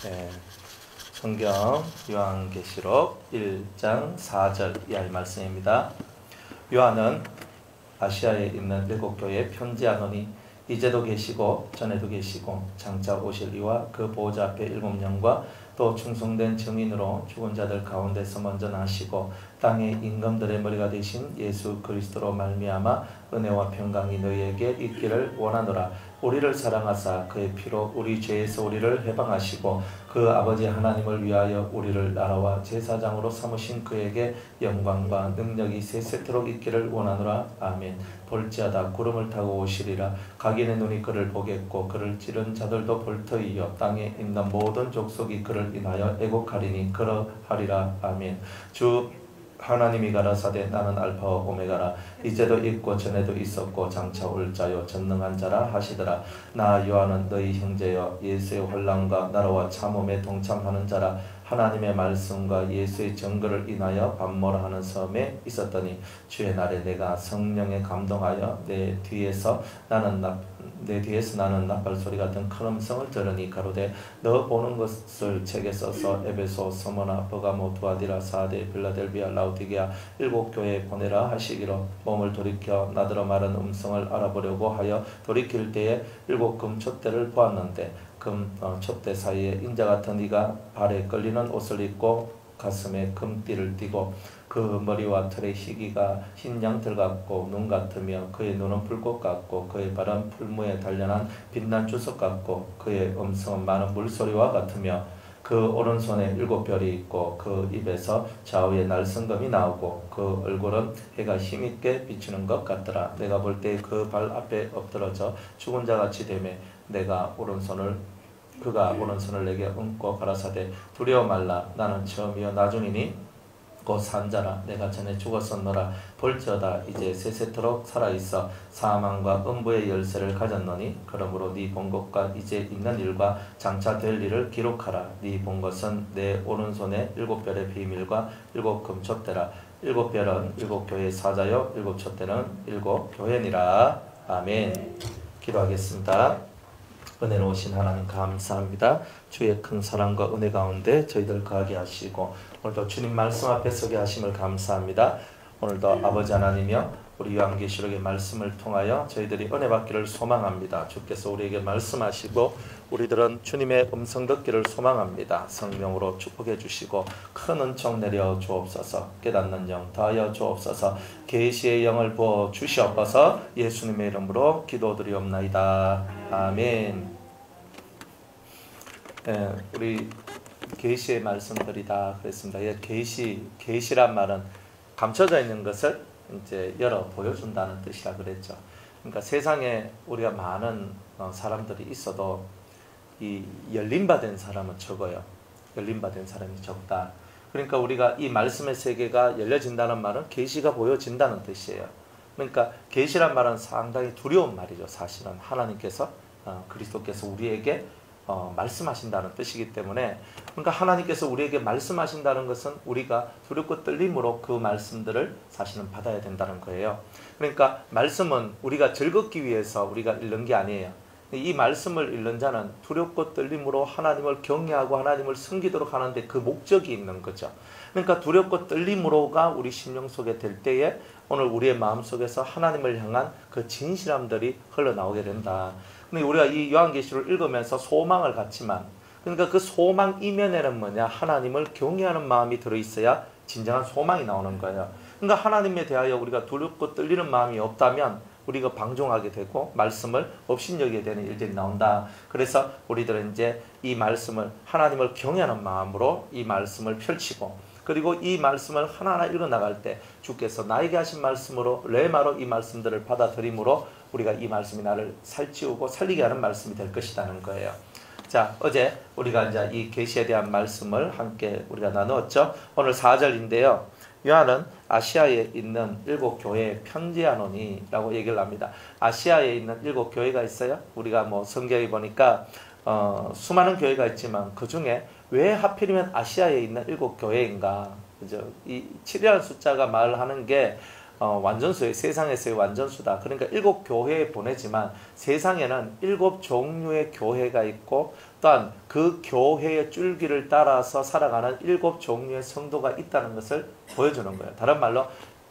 네, 성경 요한계시록 1장 4절 이하의 말씀입니다. 요한은 아시아에 있는 7교회에 편지하노니 이제도 계시고 전에도 계시고 장차 오실 이와 그 보호자 앞에 7영과 또 충성된 증인으로 죽은 자들 가운데서 먼저 나시고 땅의 임금들의 머리가 되신 예수 그리스도로 말미암아 은혜와 평강이 너희에게 있기를 원하노라. 우리를 사랑하사 그의 피로 우리 죄에서 우리를 해방하시고 그 아버지 하나님을 위하여 우리를 나라와 제사장으로 삼으신 그에게 영광과 능력이 세세토록 있기를 원하노라. 아멘. 볼지어다 구름을 타고 오시리라. 각인의 눈이 그를 보겠고 그를 찌른 자들도 볼 터이요 땅에 있는 모든 족속이 그를 인하여 애곡하리니 그러하리라. 아멘. 주 하나님이 가라사대 나는 알파와 오메가라. 이제도 있고 전에도 있었고 장차 올 자요 전능한 자라 하시더라. 나 요한은 너희 형제여 예수의 환난과 나라와 참음에 동참하는 자라. 하나님의 말씀과 예수의 증거를 인하여 반모하는 섬에 있었더니 주의 날에 내가 성령에 감동하여 내 뒤에서 나는 나팔 소리 같은 큰 음성을 들으니 가로되 너 보는 것을 책에 써서 에베소, 스무나, 버가모, 두아디라, 사데, 빌라델비아, 라우디게아 7교회에 보내라 하시기로 몸을 돌이켜 나더러 말한 음성을 알아보려고 하여 돌이킬 때에 7금 촛대를 보았는데 촛대 사이에 인자 같은 이가 발에 끌리는 옷을 입고 가슴에 금띠를 띠고 그 머리와 털의 희기가 흰 양털 같고 눈 같으며 그의 눈은 불꽃 같고 그의 발은 풀무에 단련한 빛난 주석 같고 그의 음성은 많은 물소리와 같으며 그 오른손에 7별이 있고 그 입에서 좌우에 날성검이 나오고 그 얼굴은 해가 힘있게 비추는 것 같더라. 내가 볼 때 그 발 앞에 엎드러져 죽은 자같이 되매 그가 오른손을 내게 얹고 가라사대 두려워 말라. 나는 처음이요 나중이니 곧 산자라. 내가 전에 죽었었노라. 볼지어다 이제 세세토록 살아있어 사망과 음부의 열쇠를 가졌노니 그러므로 네 본 것과 이제 있는 일과 장차 될 일을 기록하라. 네 본 것은 내 오른손에 7별의 비밀과 7금 촛대라. 7별은 7교회의 사자요 7촛대는 7교회니라. 아멘. 기도하겠습니다. 은혜로우신 하나님 감사합니다. 주의 큰 사랑과 은혜 가운데 저희들 거하게 하시고 오늘도 주님 말씀 앞에 서게 하심을 감사합니다. 오늘도 아버지 하나님이여 우리 요한계시록의 말씀을 통하여 저희들이 은혜 받기를 소망합니다. 주께서 우리에게 말씀하시고 우리들은 주님의 음성 듣기를 소망합니다. 성령으로 축복해 주시고 큰 은총 내려 주옵소서. 깨닫는 영 더하여 주옵소서. 계시의 영을 부어 주시옵소서. 예수님의 이름으로 기도드리옵나이다. 아멘. 우리 계시의 말씀들이다 그랬습니다. 계시란 말은 감춰져 있는 것을 이제 열어 보여준다는 뜻이라 그랬죠. 그러니까 세상에 우리가 많은 사람들이 있어도 이 열림받은 사람은 적어요. 열림받은 사람이 적다. 그러니까 우리가 이 말씀의 세계가 열려진다는 말은 계시가 보여진다는 뜻이에요. 그러니까 계시란 말은 상당히 두려운 말이죠. 사실은 하나님께서 그리스도께서 우리에게 말씀하신다는 뜻이기 때문에 그러니까 하나님께서 우리에게 말씀하신다는 것은 우리가 두렵고 떨림으로 그 말씀들을 사실은 받아야 된다는 거예요. 그러니까 말씀은 우리가 즐겁기 위해서 우리가 읽는 게 아니에요. 이 말씀을 읽는 자는 두렵고 떨림으로 하나님을 경외하고 하나님을 섬기도록 하는데 그 목적이 있는 거죠. 그러니까 두렵고 떨림으로가 우리 심령 속에 될 때에 오늘 우리의 마음속에서 하나님을 향한 그 진실함들이 흘러나오게 된다. 근데 우리가 이 요한계시록을 읽으면서 소망을 갖지만 그러니까 그 소망 이면에는 뭐냐? 하나님을 경외하는 마음이 들어있어야 진정한 소망이 나오는 거예요. 그러니까 하나님에 대하여 우리가 두렵고 떨리는 마음이 없다면 우리가 방종하게 되고 말씀을 업신여기게 되는 일들이 나온다. 그래서 우리들은 이제 이 말씀을 하나님을 경외하는 마음으로 이 말씀을 펼치고 그리고 이 말씀을 하나하나 읽어나갈 때 주께서 나에게 하신 말씀으로 레마로 이 말씀들을 받아들임으로 우리가 이 말씀이 나를 살찌우고 살리게 하는 말씀이 될 것이라는 거예요. 자, 어제 우리가 이제 이 계시에 대한 말씀을 함께 우리가 나누었죠. 오늘 4절인데요. 요한은 아시아에 있는 7교회에 편지하노니 라고 얘기를 합니다. 아시아에 있는 7교회가 있어요. 우리가 성경에 보니까 수많은 교회가 있지만 그 중에 왜 하필이면 아시아에 있는 7교회인가? 그죠? 이 7이라는 숫자가 말하는 게 완전수의 세상에서의 완전수다. 그러니까 7교회에 보내지만 세상에는 7종류의 교회가 있고 또한 그 교회의 줄기를 따라서 살아가는 7종류의 성도가 있다는 것을 보여주는 거예요. 다른 말로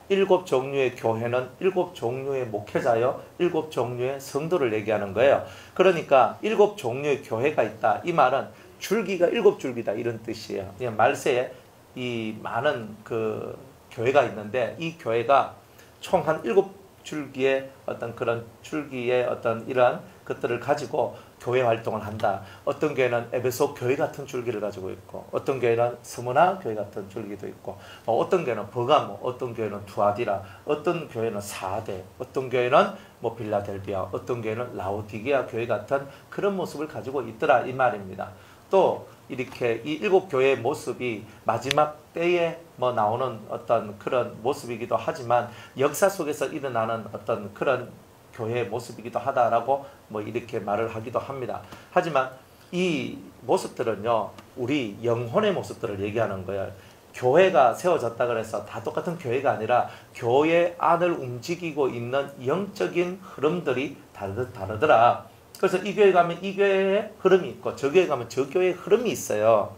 7종류의 교회는 7종류의 목회자여 7종류의 성도를 얘기하는 거예요. 그러니까 7종류의 교회가 있다. 이 말은 줄기가 7줄기다 이런 뜻이에요. 그냥 말세에 이 많은 그 교회가 있는데 이 교회가 총 한 7줄기의 어떤 그런 줄기의 어떤 이러한 것들을 가지고 교회 활동을 한다. 어떤 교회는 에베소 교회 같은 줄기를 가지고 있고 어떤 교회는 스무나 교회 같은 줄기도 있고 어떤 교회는 버가모, 어떤 교회는 투아디라, 어떤 교회는 사대, 어떤 교회는 뭐 빌라델비아, 어떤 교회는 라오디게아 교회 같은 그런 모습을 가지고 있더라 이 말입니다. 또 이렇게 이 7교회의 모습이 마지막 때에 뭐 나오는 어떤 그런 모습이기도 하지만 역사 속에서 일어나는 어떤 그런 교회의 모습이기도 하다라고 뭐 이렇게 말을 하기도 합니다. 하지만 이 모습들은요, 우리 영혼의 모습들을 얘기하는 거예요. 교회가 세워졌다 그래서 다 똑같은 교회가 아니라 교회 안을 움직이고 있는 영적인 흐름들이 다르더라. 그래서 이 교회 가면 이 교회의 흐름이 있고 저 교회 가면 저 교회의 흐름이 있어요.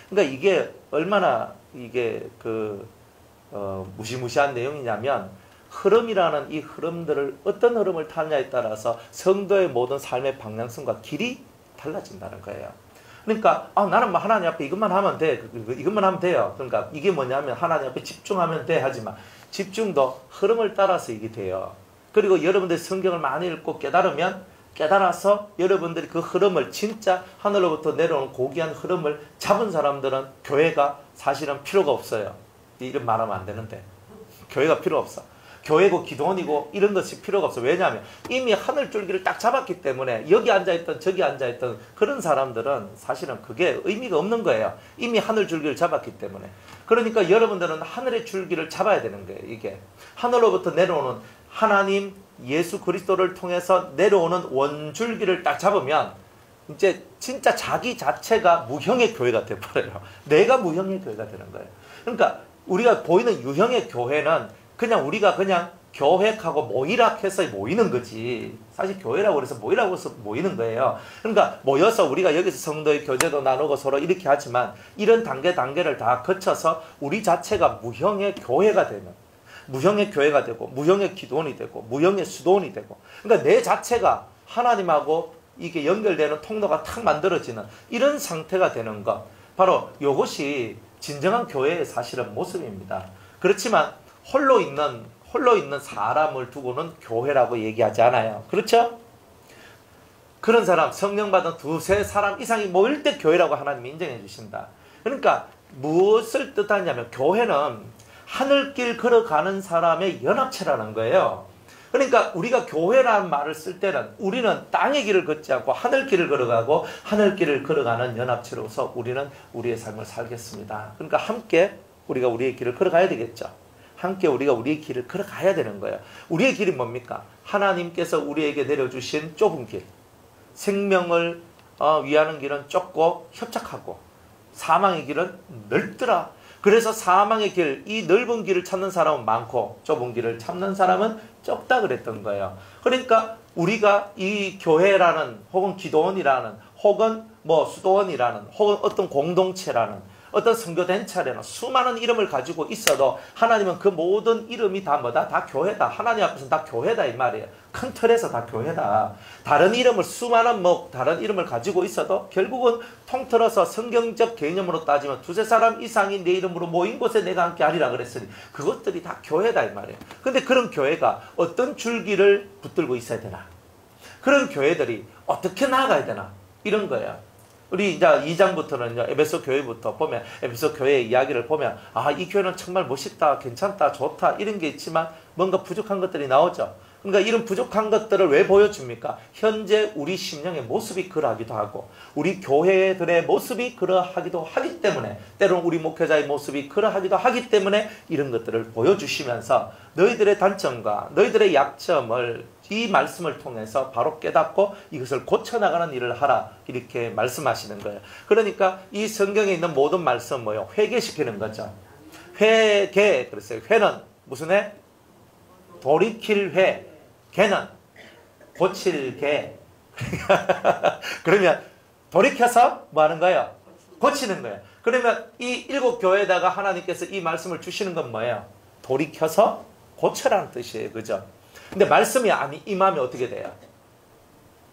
그러니까 이게 얼마나 이게 무시무시한 내용이냐면 흐름이라는 이 흐름들을 어떤 흐름을 타느냐에 따라서 성도의 모든 삶의 방향성과 길이 달라진다는 거예요. 그러니까 나는 뭐 하나님 앞에 이것만 하면 돼. 이것만 하면 돼요. 그러니까 이게 뭐냐면 하나님 앞에 집중하면 돼 하지만 집중도 흐름을 따라서 이게 돼요. 그리고 여러분들이 성경을 많이 읽고 깨달아서 여러분들이 그 흐름을 진짜 하늘로부터 내려오는 고귀한 흐름을 잡은 사람들은 교회가 사실은 필요가 없어요. 이런 말하면 안 되는데 교회가 필요 없어. 교회고 기도원이고 이런 것이 필요가 없어. 왜냐하면 이미 하늘 줄기를 딱 잡았기 때문에 여기 앉아있던 저기 앉아있던 그런 사람들은 사실은 그게 의미가 없는 거예요. 이미 하늘 줄기를 잡았기 때문에. 그러니까 여러분들은 하늘의 줄기를 잡아야 되는 거예요. 이게 하늘로부터 내려오는 하나님 예수 그리스도를 통해서 내려오는 원줄기를 딱 잡으면 이제 진짜 자기 자체가 무형의 교회가 돼버려요. 내가 무형의 교회가 되는 거예요. 그러니까 우리가 보이는 유형의 교회는 그냥 우리가 그냥 교획하고 모이락해서 모이는 거지. 사실 교회라고 그래서 모이라고 해서 모이는 거예요. 그러니까 모여서 우리가 여기서 성도의 교제도 나누고 서로 이렇게 하지만 이런 단계를 다 거쳐서 우리 자체가 무형의 교회가 되는, 무형의 교회가 되고 무형의 기도원이 되고 무형의 수도원이 되고, 그러니까 내 자체가 하나님하고 이게 연결되는 통로가 탁 만들어지는 이런 상태가 되는 것, 바로 이것이 진정한 교회의 사실은 모습입니다. 그렇지만 홀로 있는 사람을 두고는 교회라고 얘기하지 않아요. 그렇죠? 그런 사람, 성령 받은 두세 사람 이상이 모일 때 교회라고 하나님이 인정해 주신다. 그러니까 무엇을 뜻하냐면 교회는 하늘길 걸어가는 사람의 연합체라는 거예요. 그러니까 우리가 교회라는 말을 쓸 때는 우리는 땅의 길을 걷지 않고 하늘길을 걸어가고 하늘길을 걸어가는 연합체로서 우리는 우리의 삶을 살겠습니다. 그러니까 함께 우리가 우리의 길을 걸어가야 되겠죠. 함께 우리가 우리의 길을 걸어가야 되는 거예요. 우리의 길이 뭡니까? 하나님께서 우리에게 내려주신 좁은 길. 생명을 위하는 길은 좁고 협착하고 사망의 길은 넓더라. 그래서 사망의 길, 이 넓은 길을 찾는 사람은 많고 좁은 길을 찾는 사람은 적다 그랬던 거예요. 그러니까 우리가 이 교회라는 혹은 기도원이라는 혹은 뭐 수도원이라는 혹은 어떤 공동체라는 어떤 선교단체라는 수많은 이름을 가지고 있어도 하나님은 그 모든 이름이 다 뭐다? 다 교회다. 하나님 앞에서는 다 교회다 이 말이에요. 큰 틀에서 다 교회다. 다른 이름을 수많은 다른 이름을 가지고 있어도 결국은 통틀어서 성경적 개념으로 따지면 두세 사람 이상이 내 이름으로 모인 곳에 내가 함께 하리라 그랬으니 그것들이 다 교회다 이 말이에요. 근데 그런 교회가 어떤 줄기를 붙들고 있어야 되나? 그런 교회들이 어떻게 나아가야 되나? 이런 거예요. 우리 이제 2장부터는요, 에베소 교회부터 보면, 에베소 교회의 이야기를 보면, 이 교회는 정말 멋있다, 괜찮다, 좋다, 이런 게 있지만, 뭔가 부족한 것들이 나오죠. 그러니까 이런 부족한 것들을 왜 보여줍니까? 현재 우리 심령의 모습이 그러하기도 하고, 우리 교회들의 모습이 그러하기도 하기 때문에, 때로는 우리 목회자의 모습이 그러하기도 하기 때문에, 이런 것들을 보여주시면서, 너희들의 단점과 너희들의 약점을 이 말씀을 통해서 바로 깨닫고 이것을 고쳐나가는 일을 하라 이렇게 말씀하시는 거예요. 그러니까 이 성경에 있는 모든 말씀 회개시키는 거죠. 회개, 그랬어요. 회는 무슨 회? 돌이킬 회, 개는 고칠 개. 그러면 돌이켜서 뭐 하는 거예요? 고치는 거예요. 그러면 이 7교회에다가 하나님께서 이 말씀을 주시는 건 뭐예요? 돌이켜서 고쳐라는 뜻이에요. 그죠? 근데 말씀이 아니 임하면 어떻게 돼요?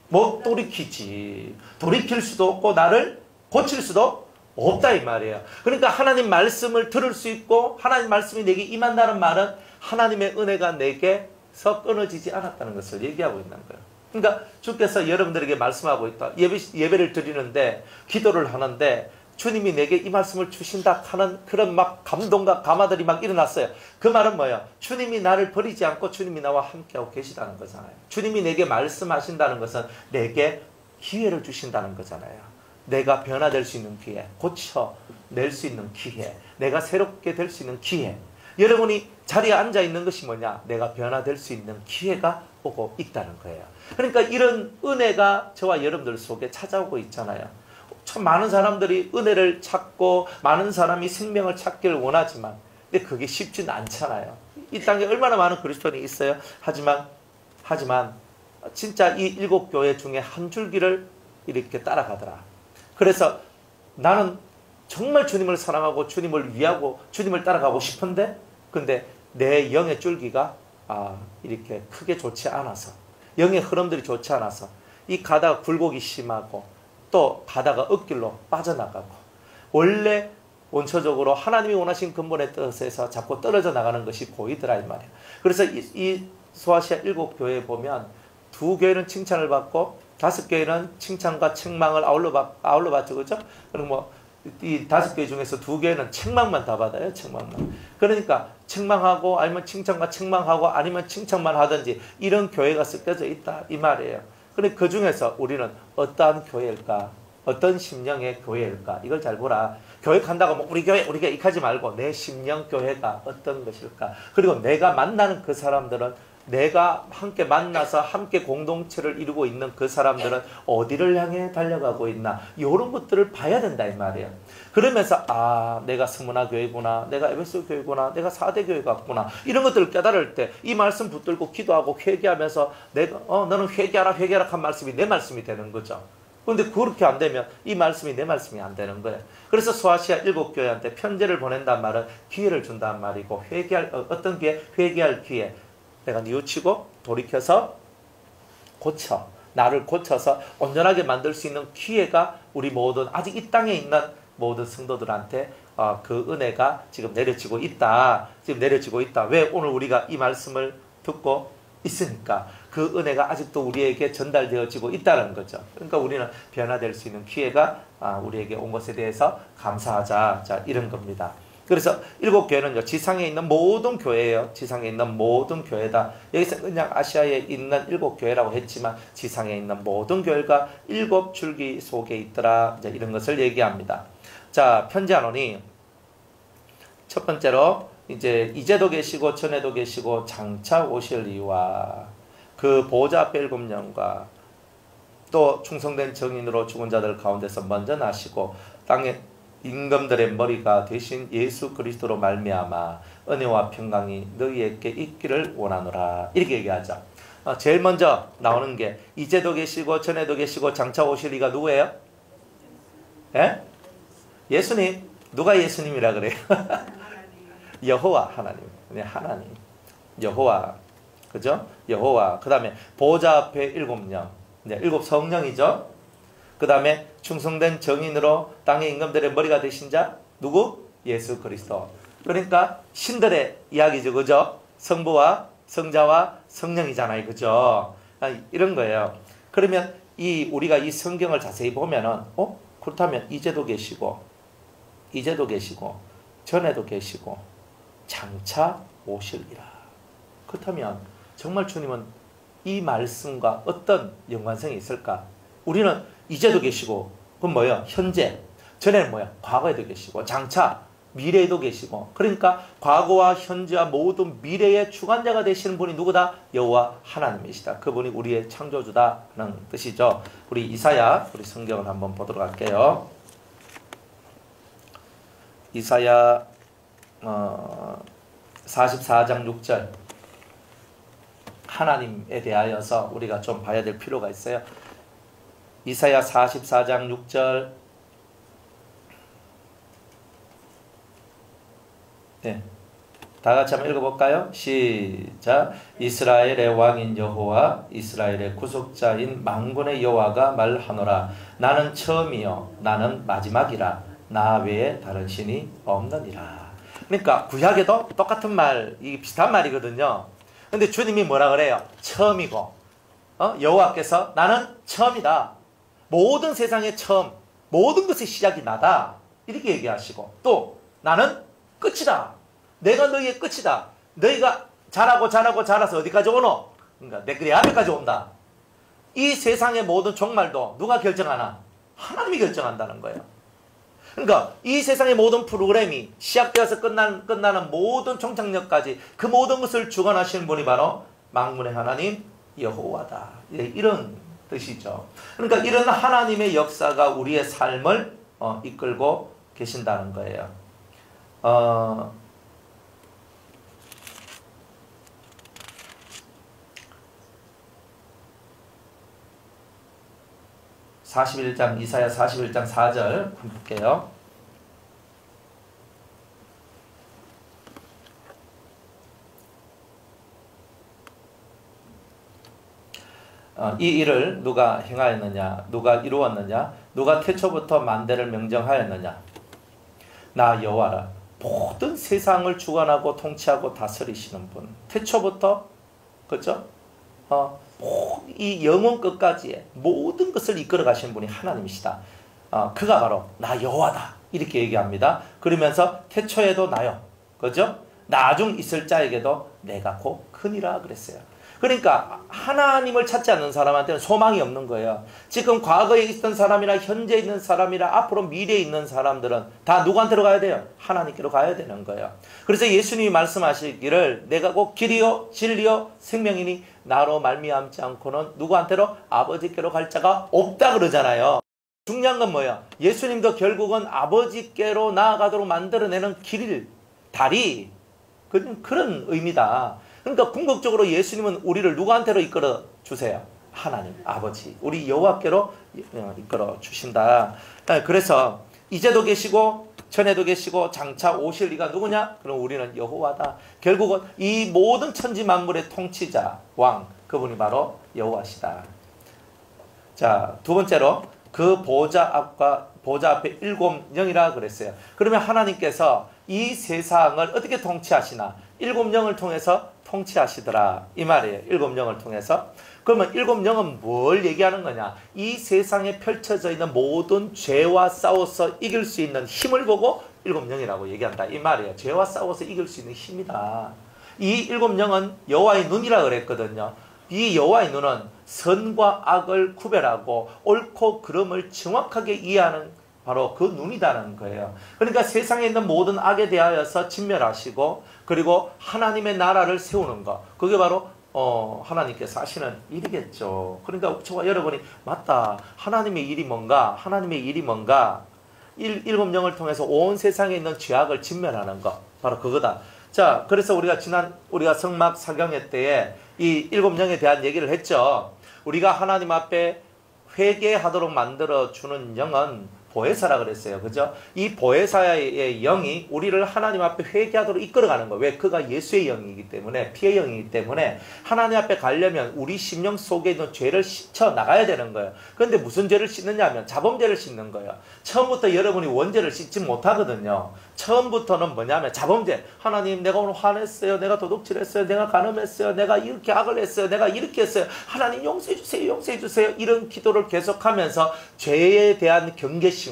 못 돌이키지. 돌이킬 수도 없고 나를 고칠 수도 없다 이 말이에요. 그러니까 하나님 말씀을 들을 수 있고 하나님 말씀이 내게 임한다는 말은 하나님의 은혜가 내게서 끊어지지 않았다는 것을 얘기하고 있는 거예요. 그러니까 주께서 여러분들에게 말씀하고 있다. 예배를 드리는데 기도를 하는데 주님이 내게 이 말씀을 주신다 하는 그런 막 감동과 감화들이 막 일어났어요. 그 말은 뭐예요? 주님이 나를 버리지 않고 주님이 나와 함께하고 계시다는 거잖아요. 주님이 내게 말씀하신다는 것은 내게 기회를 주신다는 거잖아요. 내가 변화될 수 있는 기회, 고쳐낼 수 있는 기회, 내가 새롭게 될 수 있는 기회. 여러분이 자리에 앉아 있는 것이 뭐냐? 내가 변화될 수 있는 기회가 오고 있다는 거예요. 그러니까 이런 은혜가 저와 여러분들 속에 찾아오고 있잖아요. 참 많은 사람들이 은혜를 찾고 많은 사람이 생명을 찾기를 원하지만 근데 그게 쉽지는 않잖아요. 이 땅에 얼마나 많은 그리스도인이 있어요. 하지만 진짜 이 7교회 중에 한 줄기를 이렇게 따라가더라. 그래서 나는 정말 주님을 사랑하고 주님을 위하고 주님을 따라가고 싶은데 근데 내 영의 줄기가 이렇게 크게 좋지 않아서 영의 흐름들이 좋지 않아서 이 가다가 굴곡이 심하고 또 가다가 엇길로 빠져나가고 원래 원초적으로 하나님이 원하신 근본의 뜻에서 자꾸 떨어져 나가는 것이 보이더라 이 말이에요. 그래서 이 소아시아 7교회에 보면 2교회는 칭찬을 받고 5교회는 칭찬과 책망을 아울러 받죠. 그죠? 그리고 뭐 이 5교회 중에서 2교회는 책망만 다 받아요. 책망만. 그러니까 책망하고 아니면 칭찬과 책망하고 아니면 칭찬만 하든지 이런 교회가 섞여져 있다 이 말이에요. 근데 그 중에서 우리는 어떠한 교회일까? 어떤 심령의 교회일까? 이걸 잘 보라. 교회 간다고 뭐 우리 교회 이렇게 하지 말고 내 심령 교회가 어떤 것일까? 그리고 내가 만나는 그 사람들은 내가 함께 만나서 함께 공동체를 이루고 있는 그 사람들은 어디를 향해 달려가고 있나? 이런 것들을 봐야 된다 이 말이에요. 그러면서 내가 스무나 교회구나, 내가 에베소 교회구나, 내가 4대 교회 같구나 이런 것들을 깨달을 때 이 말씀 붙들고 기도하고 회개하면서 내가 너는 회개하라 한 말씀이 내 말씀이 되는 거죠. 그런데 그렇게 안 되면 이 말씀이 내 말씀이 안 되는 거예요. 그래서 소아시아 7교회한테 편지를 보낸단 말은 기회를 준단 말이고 어떤 기회? 회개할 기회. 내가 뉘우치고 돌이켜서 고쳐 나를 고쳐서 온전하게 만들 수 있는 기회가 우리 모든 아직 이 땅에 있는 모든 성도들한테 그 은혜가 지금 내려지고 있다. 왜? 오늘 우리가 이 말씀을 듣고 있으니까 그 은혜가 아직도 우리에게 전달되어지고 있다는 거죠. 그러니까 우리는 변화될 수 있는 기회가 우리에게 온 것에 대해서 감사하자. 자, 이런 겁니다. 그래서 7교회는요, 지상에 있는 모든 교회예요. 지상에 있는 모든 교회다. 여기서 그냥 아시아에 있는 7교회라고 했지만 지상에 있는 모든 교회가 7줄기 속에 있더라. 이제 이런 것을 얘기합니다. 자, 편지하노니 첫 번째로 이제도 계시고 전에도 계시고 장차 오실 이와 그 보좌 앞에 7영과 또 충성된 정인으로 죽은 자들 가운데서 먼저 나시고 땅에 임금들의 머리가 되신 예수 그리스도로 말미암아 은혜와 평강이 너희에게 있기를 원하노라. 이렇게 얘기하죠. 제일 먼저 나오는 게 이제도 계시고 전에도 계시고 장차 오실 이가 누구예요? 예? 예수님. 누가 예수님이라 그래요? 여호와 하나님. 네, 하나님. 여호와. 그죠? 여호와. 그 다음에 보좌 앞에 7영. 네, 7 성령이죠. 그 다음에 충성된 정인으로 땅의 임금들의 머리가 되신 자 누구? 예수 그리스도. 그러니까 신들의 이야기죠. 그죠? 성부와 성자와 성령이잖아요. 그죠? 이런 거예요. 그러면 우리가 이 성경을 자세히 보면은 그렇다면 이제도 계시고 전에도 계시고 장차 오실이라. 그렇다면 정말 주님은 이 말씀과 어떤 연관성이 있을까? 우리는 이제도 계시고, 그건 뭐예요? 현재. 전에는 뭐예요? 과거에도 계시고, 장차, 미래에도 계시고. 그러니까 과거와 현재와 모든 미래의 주관자가 되시는 분이 누구다? 여호와 하나님이시다. 그분이 우리의 창조주다는 뜻이죠. 우리 이사야, 우리 성경을 한번 보도록 할게요. 이사야 44장 6절. 하나님에 대하여서 우리가 좀 봐야 될 필요가 있어요. 이사야 44장 6절. 네. 다 같이 한번 읽어볼까요? 시작. 이스라엘의 왕인 여호와, 이스라엘의 구속자인 만군의 여호와가 말하노라. 나는 처음이요 나는 마지막이라. 나 외에 다른 신이 없느니라. 그러니까 구약에도 똑같은 말, 이게 비슷한 말이거든요. 근데 주님이 뭐라 그래요? 처음이고, 여호와께서 나는 처음이다. 모든 세상의 처음, 모든 것의 시작이 나다. 이렇게 얘기하시고, 또 나는 끝이다. 내가 너희의 끝이다. 너희가 자라서 어디까지 오노? 그러니까 내 앞에까지 온다. 이 세상의 모든 종말도 누가 결정하나? 하나님이 결정한다는 거예요. 그러니까 이 세상의 모든 프로그램이 시작되어서 끝나는 모든 종착역까지 그 모든 것을 주관하시는 분이 바로 만군의 하나님 여호와다. 이런 뜻이죠. 그러니까 이런 하나님의 역사가 우리의 삶을 이끌고 계신다는 거예요. 41장, 이사야 41장 4절 볼게요. 이 일을 누가 행하였느냐? 누가 이루었느냐? 누가 태초부터 만대를 명정하였느냐? 나 여호와라. 모든 세상을 주관하고 통치하고 다스리시는 분. 태초부터, 그렇죠? 이 영원 끝까지의 모든 것을 이끌어 가시는 분이 하나님이시다. 그가 바로 나 여호와다. 이렇게 얘기합니다. 그러면서 태초에도 나요. 그죠? 나중 있을 자에게도 내가 곧 크니라 그랬어요. 그러니까 하나님을 찾지 않는 사람한테는 소망이 없는 거예요. 지금 과거에 있던 사람이나 현재 있는 사람이나 앞으로 미래에 있는 사람들은 다 누구한테로 가야 돼요? 하나님께로 가야 되는 거예요. 그래서 예수님이 말씀하시기를 내가 곧 길이요 진리요 생명이니 나로 말미암지 않고는 누구한테로? 아버지께로 갈 자가 없다 그러잖아요. 중요한 건 뭐예요? 예수님도 결국은 아버지께로 나아가도록 만들어내는 길, 다리, 그런 의미다. 그러니까 궁극적으로 예수님은 우리를 누구한테로 이끌어 주세요? 하나님, 아버지, 우리 여호와께로 이끌어 주신다. 그래서 이제도 계시고 전에도 계시고 장차 오실 이가 누구냐? 그럼 우리는 여호와다. 결국은 이 모든 천지 만물의 통치자, 왕, 그분이 바로 여호와시다. 자, 두 번째로 그 보좌 앞에 7영이라 그랬어요. 그러면 하나님께서 이 세상을 어떻게 통치하시나? 7영을 통해서 통치하시더라. 이 말이에요. 7영을 통해서. 그러면 7영은 뭘 얘기하는 거냐? 이 세상에 펼쳐져 있는 모든 죄와 싸워서 이길 수 있는 힘을 보고 7영이라고 얘기한다. 이 말이에요. 죄와 싸워서 이길 수 있는 힘이다. 이 7영은 여호와의 눈이라 그랬거든요. 이 여호와의 눈은 선과 악을 구별하고 옳고 그름을 정확하게 이해하는 바로 그 눈이다는 거예요. 그러니까 세상에 있는 모든 악에 대하여서 진멸하시고 그리고 하나님의 나라를 세우는 것, 그게 바로 하나님께서 하시는 일이겠죠. 그러니까 저와 여러분이 맞다, 하나님의 일이 뭔가, 하나님의 일이 뭔가, 7영을 통해서 온 세상에 있는 죄악을 진멸하는 것, 바로 그거다. 자, 그래서 우리가 성막 사경회 때에 이 7영에 대한 얘기를 했죠. 우리가 하나님 앞에 회개하도록 만들어주는 영은 보혜사라 그랬어요. 그죠? 이 보혜사의 영이 우리를 하나님 앞에 회개하도록 이끌어가는 거예요. 왜? 그가 예수의 영이기 때문에, 피의 영이기 때문에 하나님 앞에 가려면 우리 심령 속에 있는 죄를 씻어 나가야 되는 거예요. 그런데 무슨 죄를 씻느냐 하면 자범죄를 씻는 거예요. 처음부터 여러분이 원죄를 씻지 못하거든요. 처음부터는 뭐냐면 자범죄. 하나님, 내가 오늘 화냈어요. 내가 도둑질했어요. 내가 간음했어요. 내가 이렇게 악을 했어요. 내가 이렇게 했어요. 하나님 용서해 주세요. 용서해 주세요. 이런 기도를 계속하면서 죄에 대한 경계심과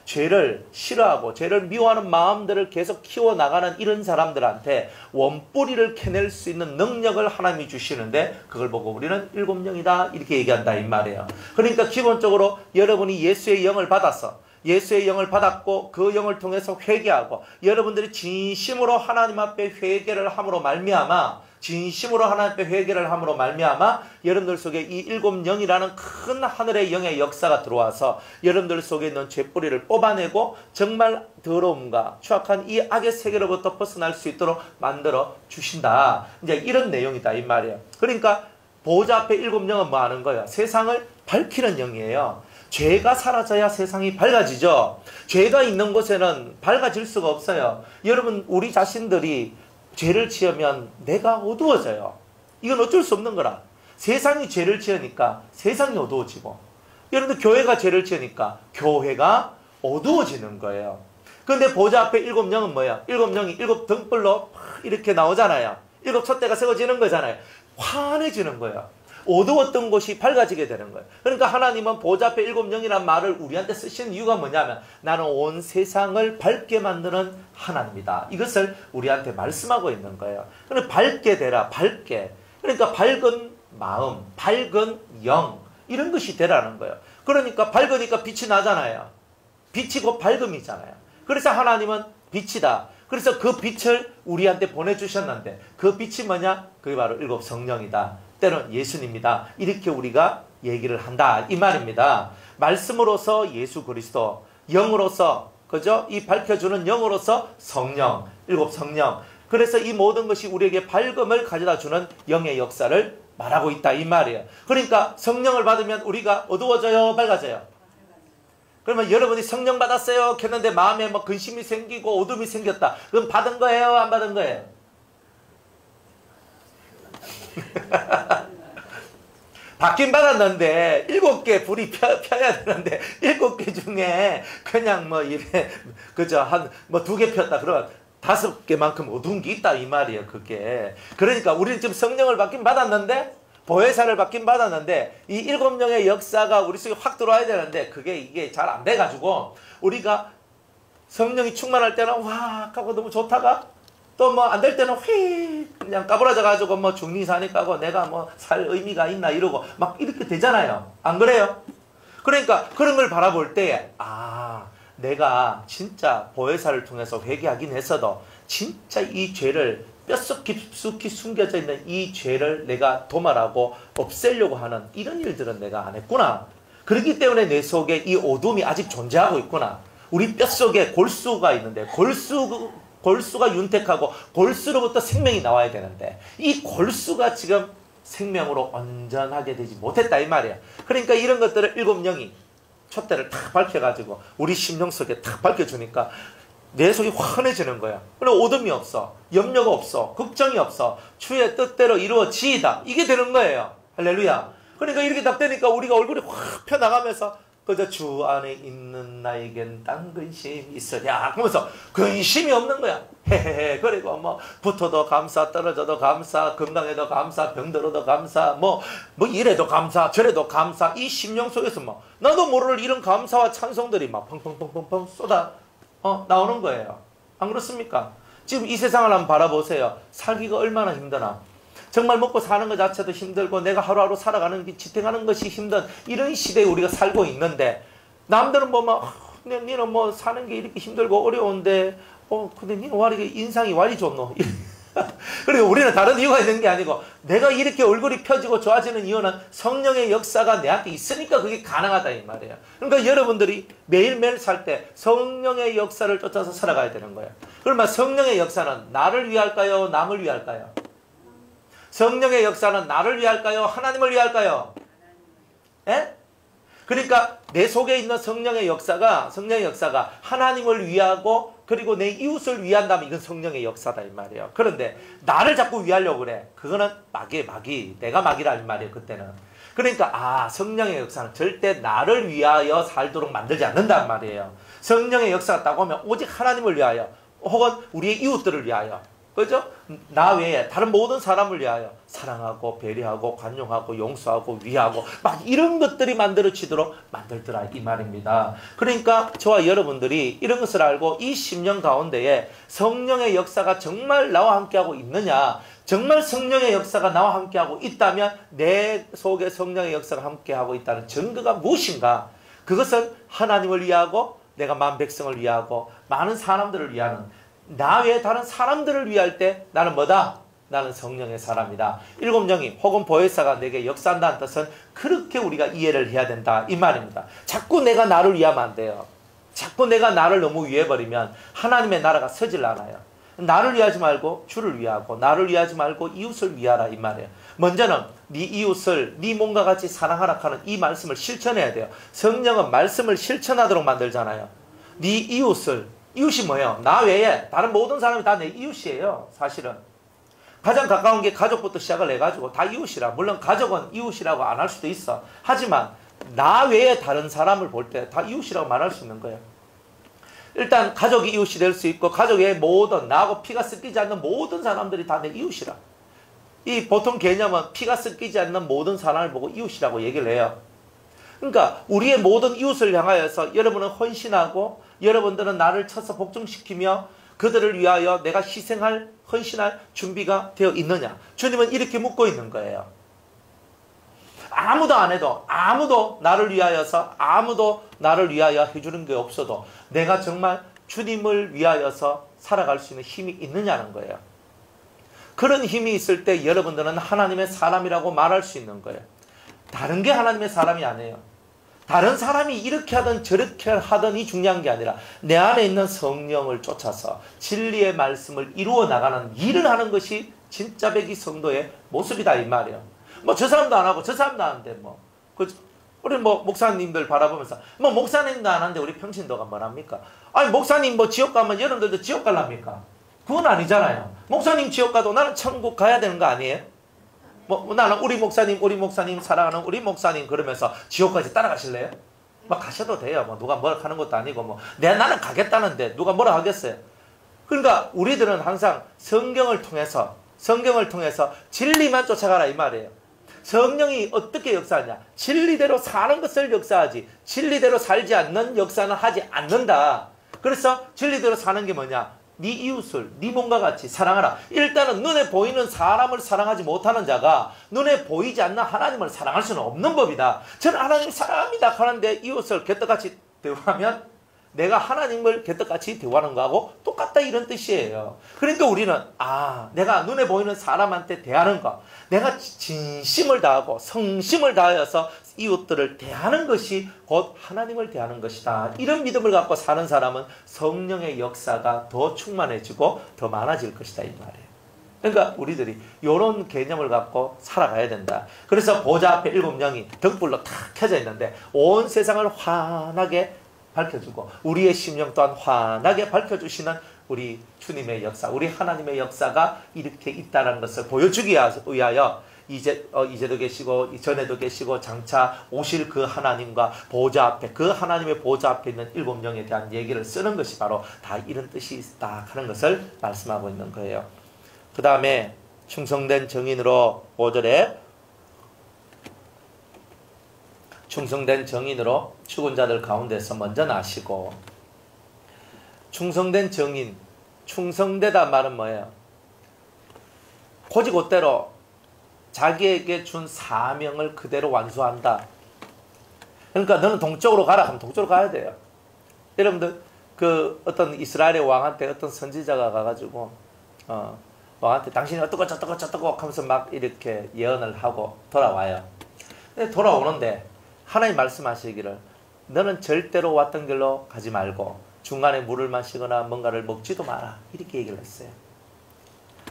죄를 싫어하고 죄를 미워하는 마음들을 계속 키워나가는 이런 사람들한테 원뿌리를 캐낼 수 있는 능력을 하나님이 주시는데 그걸 보고 우리는 7영이다 이렇게 얘기한다 이 말이에요. 그러니까 기본적으로 여러분이 예수의 영을 받았어. 예수의 영을 받았고 그 영을 통해서 회개하고 여러분들이 진심으로 하나님 앞에 회개를 함으로 말미암아 진심으로 하나님 앞에 회개를 함으로 말미암아 여러분들 속에 이 일곱 영이라는 큰 하늘의 영의 역사가 들어와서 여러분들 속에 있는 죄뿌리를 뽑아내고 정말 더러움과 추악한 이 악의 세계로부터 벗어날 수 있도록 만들어 주신다. 이제 이런 내용이다 이 말이에요. 그러니까 보호자 앞에 일곱 영은 뭐 하는 거예요? 세상을 밝히는 영이에요. 죄가 사라져야 세상이 밝아지죠. 죄가 있는 곳에는 밝아질 수가 없어요. 여러분 우리 자신들이 죄를 지으면 내가 어두워져요. 이건 어쩔 수 없는 거라. 세상이 죄를 지으니까 세상이 어두워지고 여러분들 교회가 죄를 지으니까 교회가 어두워지는 거예요. 그런데 보좌 앞에 일곱 영은 뭐예요? 일곱 영이 일곱 등불로 이렇게 나오잖아요. 일곱 촛대가 세워지는 거잖아요. 환해지는 거예요. 어두웠던 곳이 밝아지게 되는 거예요. 그러니까 하나님은 보좌 앞에 일곱 영이라는 말을 우리한테 쓰시는 이유가 뭐냐면 나는 온 세상을 밝게 만드는 하나님이다. 이것을 우리한테 말씀하고 있는 거예요. 그러니까 밝게 되라. 밝게. 그러니까 밝은 마음, 밝은 영 이런 것이 되라는 거예요. 그러니까 밝으니까 빛이 나잖아요. 빛이 곧 밝음이잖아요. 그래서 하나님은 빛이다. 그래서 그 빛을 우리한테 보내주셨는데 그 빛이 뭐냐? 그게 바로 일곱 성령이다. 때는 예수님이다. 이렇게 우리가 얘기를 한다. 이 말입니다. 말씀으로서 예수 그리스도, 영으로서, 그죠? 이 밝혀주는 영으로서 성령, 일곱 성령. 그래서 이 모든 것이 우리에게 밝음을 가져다 주는 영의 역사를 말하고 있다. 이 말이에요. 그러니까 성령을 받으면 우리가 어두워져요? 밝아져요? 그러면 여러분이 성령 받았어요? 했는데 마음에 뭐 근심이 생기고 어둠이 생겼다. 그럼 받은 거예요? 안 받은 거예요? 받긴 받았는데 7개 불이 펴야 되는데 7개 중에 그냥 뭐 이래 그죠 한 뭐 2개 폈다 그러면 5개만큼 어두운 게 있다 이 말이에요. 그게 그러니까 우리는 지금 성령을 받긴 받았는데 보혜사를 받긴 받았는데 이 일곱 영의 역사가 우리 속에 확 들어와야 되는데 이게 잘 안 돼가지고 우리가 성령이 충만할 때는 와 하고 너무 좋다가 또 뭐 안 될 때는 휙 그냥 까불어져가지고 뭐 중리 사니까 하고 내가 뭐 살 의미가 있나 이러고 막 이렇게 되잖아요. 안 그래요? 그러니까 그런 걸 바라볼 때 내가 진짜 보혜사를 통해서 회개하긴 했어도 진짜 이 죄를 뼛속 깊숙이 숨겨져 있는 이 죄를 내가 도말하고 없애려고 하는 이런 일들은 내가 안 했구나. 그렇기 때문에 내 속에 이 어둠이 아직 존재하고 있구나. 우리 뼛속에 골수가 있는데 골수가 윤택하고 골수로부터 생명이 나와야 되는데 이 골수가 지금 생명으로 온전하게 되지 못했다 이 말이야. 그러니까 이런 것들을 일곱 영이 촛대를 탁 밝혀가지고 우리 심령 속에 탁 밝혀주니까 내 속이 환해지는 거야. 그리고 어둠이 없어. 염려가 없어. 걱정이 없어. 주의 뜻대로 이루어지이다. 이게 되는 거예요. 할렐루야. 그러니까 이렇게 딱 되니까 우리가 얼굴이 확 펴나가면서 그저 주 안에 있는 나에겐 딴 근심이 있으냐 하면서 근심이 없는 거야. 헤헤헤. 그리고 뭐 붙어도 감사, 떨어져도 감사, 건강해도 감사, 병들어도 감사, 뭐 이래도 감사, 저래도 감사. 이 심령 속에서 뭐 나도 모를 이런 감사와 찬송들이 막 펑펑펑펑펑 쏟아 나오는 거예요. 안 그렇습니까? 지금 이 세상을 한번 바라보세요. 살기가 얼마나 힘드나. 정말 먹고 사는 것 자체도 힘들고 내가 하루하루 살아가는 게 지탱하는 것이 힘든 이런 시대에 우리가 살고 있는데 남들은 니는 뭐 사는 게 이렇게 힘들고 어려운데 근데 니는 왜 이렇게 인상이 왜 이리 좋노? 그리고 우리는 다른 이유가 있는 게 아니고 내가 이렇게 얼굴이 펴지고 좋아지는 이유는 성령의 역사가 내한테 있으니까 그게 가능하다 이 말이에요. 그러니까 여러분들이 매일매일 살 때 성령의 역사를 쫓아서 살아가야 되는 거예요. 그러면 성령의 역사는 나를 위할까요? 남을 위할까요? 성령의 역사는 나를 위할까요? 하나님을 위할까요? 예? 그러니까 내 속에 있는 성령의 역사가 하나님을 위하고 그리고 내 이웃을 위한다면 이건 성령의 역사다 이 말이에요. 그런데 나를 자꾸 위하려고 그래. 그거는 마귀. 내가 마귀라 이 말이에요. 그때는. 그러니까 성령의 역사는 절대 나를 위하여 살도록 만들지 않는단 말이에요. 성령의 역사가 딱 오면 오직 하나님을 위하여 혹은 우리의 이웃들을 위하여 그죠? 나 외에 다른 모든 사람을 위하여 사랑하고 배려하고 관용하고 용서하고 위하고 막 이런 것들이 만들어지도록 만들더라 이 말입니다. 그러니까 저와 여러분들이 이런 것을 알고 이 심령 가운데에 성령의 역사가 정말 나와 함께하고 있느냐, 정말 성령의 역사가 나와 함께하고 있다면 내 속에 성령의 역사가 함께하고 있다는 증거가 무엇인가? 그것은 하나님을 위하고 내가 만 백성을 위하고 많은 사람들을 위하는 나 외에 다른 사람들을 위할 때 나는 뭐다? 나는 성령의 사람이다. 일곱 영이 혹은 보혜사가 내게 역사한다는 뜻은 그렇게 우리가 이해를 해야 된다 이 말입니다. 자꾸 내가 나를 위하면 안 돼요. 자꾸 내가 나를 너무 위해버리면 하나님의 나라가 서질 않아요. 나를 위하지 말고 주를 위하고 나를 위하지 말고 이웃을 위하라 이 말이에요. 먼저는 네 이웃을 네 몸과 같이 사랑하라 하는 이 말씀을 실천해야 돼요. 성령은 말씀을 실천하도록 만들잖아요. 네 이웃이 뭐예요? 나 외에 다른 모든 사람이 다 내 이웃이에요. 사실은 가장 가까운 게 가족부터 시작을 해가지고 다 이웃이라. 물론 가족은 이웃이라고 안 할 수도 있어. 하지만 나 외에 다른 사람을 볼 때 다 이웃이라고 말할 수 있는 거예요. 일단 가족이 이웃이 될 수 있고 가족 외에 모든 나하고 피가 섞이지 않는 모든 사람들이 다 내 이웃이라. 이 보통 개념은 피가 섞이지 않는 모든 사람을 보고 이웃이라고 얘기를 해요. 그러니까 우리의 모든 이웃을 향하여서 여러분은 헌신하고 여러분들은 나를 쳐서 복종시키며 그들을 위하여 내가 희생할 헌신할 준비가 되어 있느냐. 주님은 이렇게 묻고 있는 거예요. 아무도 안 해도 아무도 나를 위하여 해주는 게 없어도 내가 정말 주님을 위하여서 살아갈 수 있는 힘이 있느냐는 거예요. 그런 힘이 있을 때 여러분들은 하나님의 사람이라고 말할 수 있는 거예요. 다른 게 하나님의 사람이 아니에요. 다른 사람이 이렇게 하든 저렇게 하든이 중요한 게 아니라 내 안에 있는 성령을 쫓아서 진리의 말씀을 이루어 나가는 일을 하는 것이 진짜 백이 성도의 모습이다 이 말이에요. 뭐 저 사람도 안 하고 저 사람도 안 하는데 우리 목사님들 바라보면서 목사님도 안 하는데 우리 평신도가 뭐랍니까? 아니 목사님 지옥 가면 여러분들도 지옥 갈랍니까? 그건 아니잖아요. 목사님 지옥 가도 나는 천국 가야 되는 거 아니에요? 나는 우리 목사님 사랑하는 우리 목사님 그러면서 지옥까지 따라가실래요? 가셔도 돼요. 누가 뭐라 하는 것도 아니고 나는 가겠다는데 누가 뭐라 하겠어요? 그러니까 우리들은 항상 성경을 통해서 진리만 쫓아가라 이 말이에요. 성령이 어떻게 역사하냐? 진리대로 사는 것을 역사하지 진리대로 살지 않는 역사는 하지 않는다. 그래서 진리대로 사는 게 뭐냐? 네 이웃을 네 몸과 같이 사랑하라. 일단은 눈에 보이는 사람을 사랑하지 못하는 자가 눈에 보이지 않는 하나님을 사랑할 수는 없는 법이다. 저는 하나님 사랑합니다 하는데 이웃을 개떡같이 대우하면 내가 하나님을 개떡같이 대우하는 거하고 똑같다 이런 뜻이에요. 그러니까 우리는 내가 눈에 보이는 사람한테 대하는 거, 내가 진심을 다하고 성심을 다하여서 이웃들을 대하는 것이 곧 하나님을 대하는 것이다. 이런 믿음을 갖고 사는 사람은 성령의 역사가 더 충만해지고 더 많아질 것이다 이 말이에요. 그러니까 우리들이 이런 개념을 갖고 살아가야 된다. 그래서 보좌 앞에 일곱 영이 등불로 탁 켜져 있는데 온 세상을 환하게 밝혀주고 우리의 심령 또한 환하게 밝혀주시는 우리 주님의 역사, 우리 하나님의 역사가 이렇게 있다는 것을 보여주기 위하여 이제도 계시고 전에도 계시고 장차 오실 그 하나님과 보좌 앞에 그 하나님의 보좌 앞에 있는 일곱 영에 대한 얘기를 쓰는 것이 바로 다 이런 뜻이 있다 하는 것을 말씀하고 있는 거예요. 그 다음에 충성된 정인으로 5절에 충성된 정인으로 죽은 자들 가운데서 먼저 나시고. 충성된 정인, 충성되다 말은 뭐예요? 곧이곧대로 자기에게 준 사명을 그대로 완수한다. 그러니까 너는 동쪽으로 가라 하면 동쪽으로 가야 돼요. 여러분들 어떤 이스라엘의 왕한테 어떤 선지자가 가가지고 왕한테 당신이 어떻고 저떻고 하면서 막 이렇게 예언을 하고 돌아와요. 근데 돌아오는데 하나님 말씀하시기를 너는 절대로 왔던 길로 가지 말고 중간에 물을 마시거나 뭔가를 먹지도 마라. 이렇게 얘기를 했어요.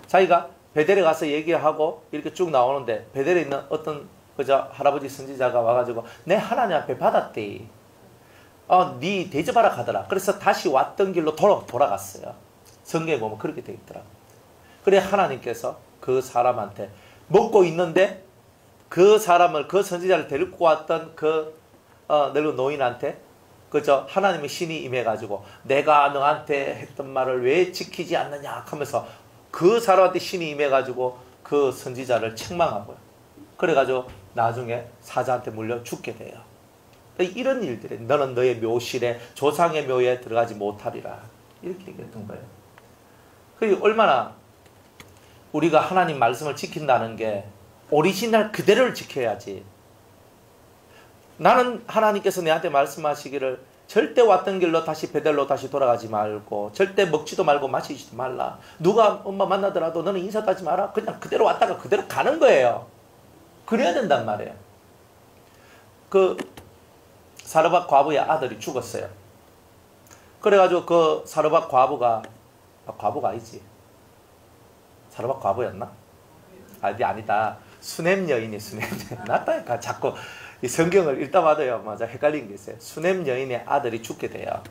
자기가 베델에 가서 얘기하고 이렇게 쭉 나오는데 베델에 있는 어떤 할아버지 선지자가 와가지고 내 하나님 앞에 받았대. 네 대접하러 가더라. 그래서 다시 왔던 길로 돌아갔어요. 성경에 보면 그렇게 되어 있더라고요. 그래 하나님께서 그 사람한테 먹고 있는데 그 사람을 그 선지자를 데리고 왔던 늙은 노인한테 하나님의 신이 임해가지고 내가 너한테 했던 말을 왜 지키지 않느냐 하면서 그 사람한테 신이 임해가지고 그 선지자를 책망하고요. 그래가지고 나중에 사자한테 물려 죽게 돼요. 이런 일들이 너는 너의 묘실에 조상의 묘에 들어가지 못하리라 이렇게 얘기했던 거예요. 그게 얼마나 우리가 하나님 말씀을 지킨다는 게 오리지널 그대로를 지켜야지. 나는 하나님께서 내한테 말씀하시기를 절대 왔던 길로 다시 베델로 다시 돌아가지 말고 절대 먹지도 말고 마시지도 말라. 누가 엄마 만나더라도 너는 인사도 하지 마라. 그냥 그대로 왔다가 그대로 가는 거예요. 그래야 된단 말이에요. 그 사르밧 과부의 아들이 죽었어요. 그래가지고 그 사르밧 과부가 과부가 아니지. 사르밧 과부였나? 아니다. 수넴 여인이 수넴 여인. 나타니까 자꾸 이 성경을 읽다 봐도요, 맞아, 헷갈리는 게 있어요. 수넴 여인의 아들이 죽게 돼요.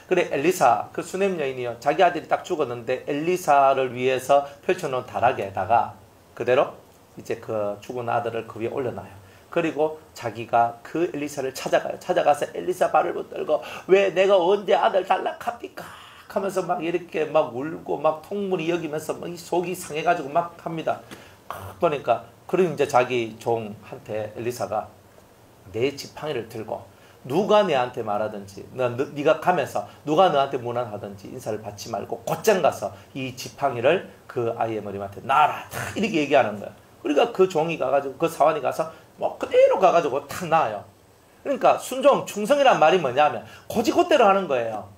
그래, 엘리사, 그 수넴 여인이요, 자기 아들이 딱 죽었는데, 엘리사를 위해서 펼쳐놓은 다락에다가 그대로 이제 그 죽은 아들을 그 위에 올려놔요. 그리고 자기가 그 엘리사를 찾아가요. 찾아가서 엘리사 발을 붙들고, 왜 내가 언제 아들 달라합니까? 하면서 막 이렇게 막 울고 막 통문이 여기면서 막 속이 상해가지고 막 합니다. 보니까, 그리고 이제 자기 종한테 엘리사가 내 지팡이를 들고 누가 내한테 말하든지 네가 가면서 누가 너한테 무난하든지 인사를 받지 말고 곧장 가서 이 지팡이를 그 아이의 머리맡에 놔라 이렇게 얘기하는 거야. 그러니까 그 종이 가가지고 그 사환이 가서 뭐 그대로 가가지고 탁 놔요. 그러니까 순종 충성이란 말이 뭐냐면 고지고대로 하는 거예요.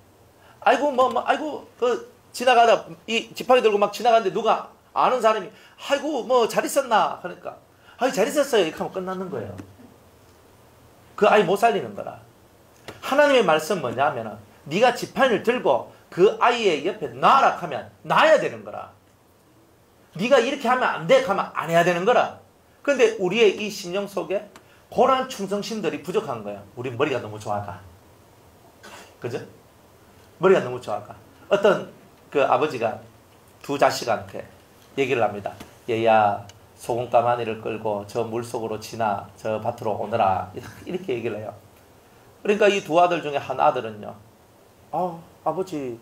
아이고 아이고 그 지나가다 이 지팡이 들고 막 지나가는데 누가 아는 사람이 아이고 뭐 잘 있었나 그러니까 아이 잘 있었어요 이렇게 하면 끝나는 거예요. 그 아이 못 살리는 거라. 하나님의 말씀 뭐냐면은 네가 지팡이를 들고 그 아이의 옆에 놔라 하면 놔야 되는 거라. 네가 이렇게 하면 안 돼 하면 안 해야 되는 거라. 그런데 우리의 이 심령 속에 그러한 충성심들이 부족한 거예요. 우리 머리가 너무 좋아가. 그죠? 머리가 너무 좋아가. 어떤 그 아버지가 두 자식한테 얘기를 합니다. 얘야 소금 가마니를 끌고 저 물속으로 지나 저 밭으로 오너라 이렇게 얘기를 해요. 그러니까 이 두 아들 중에 한 아들은요, 아버지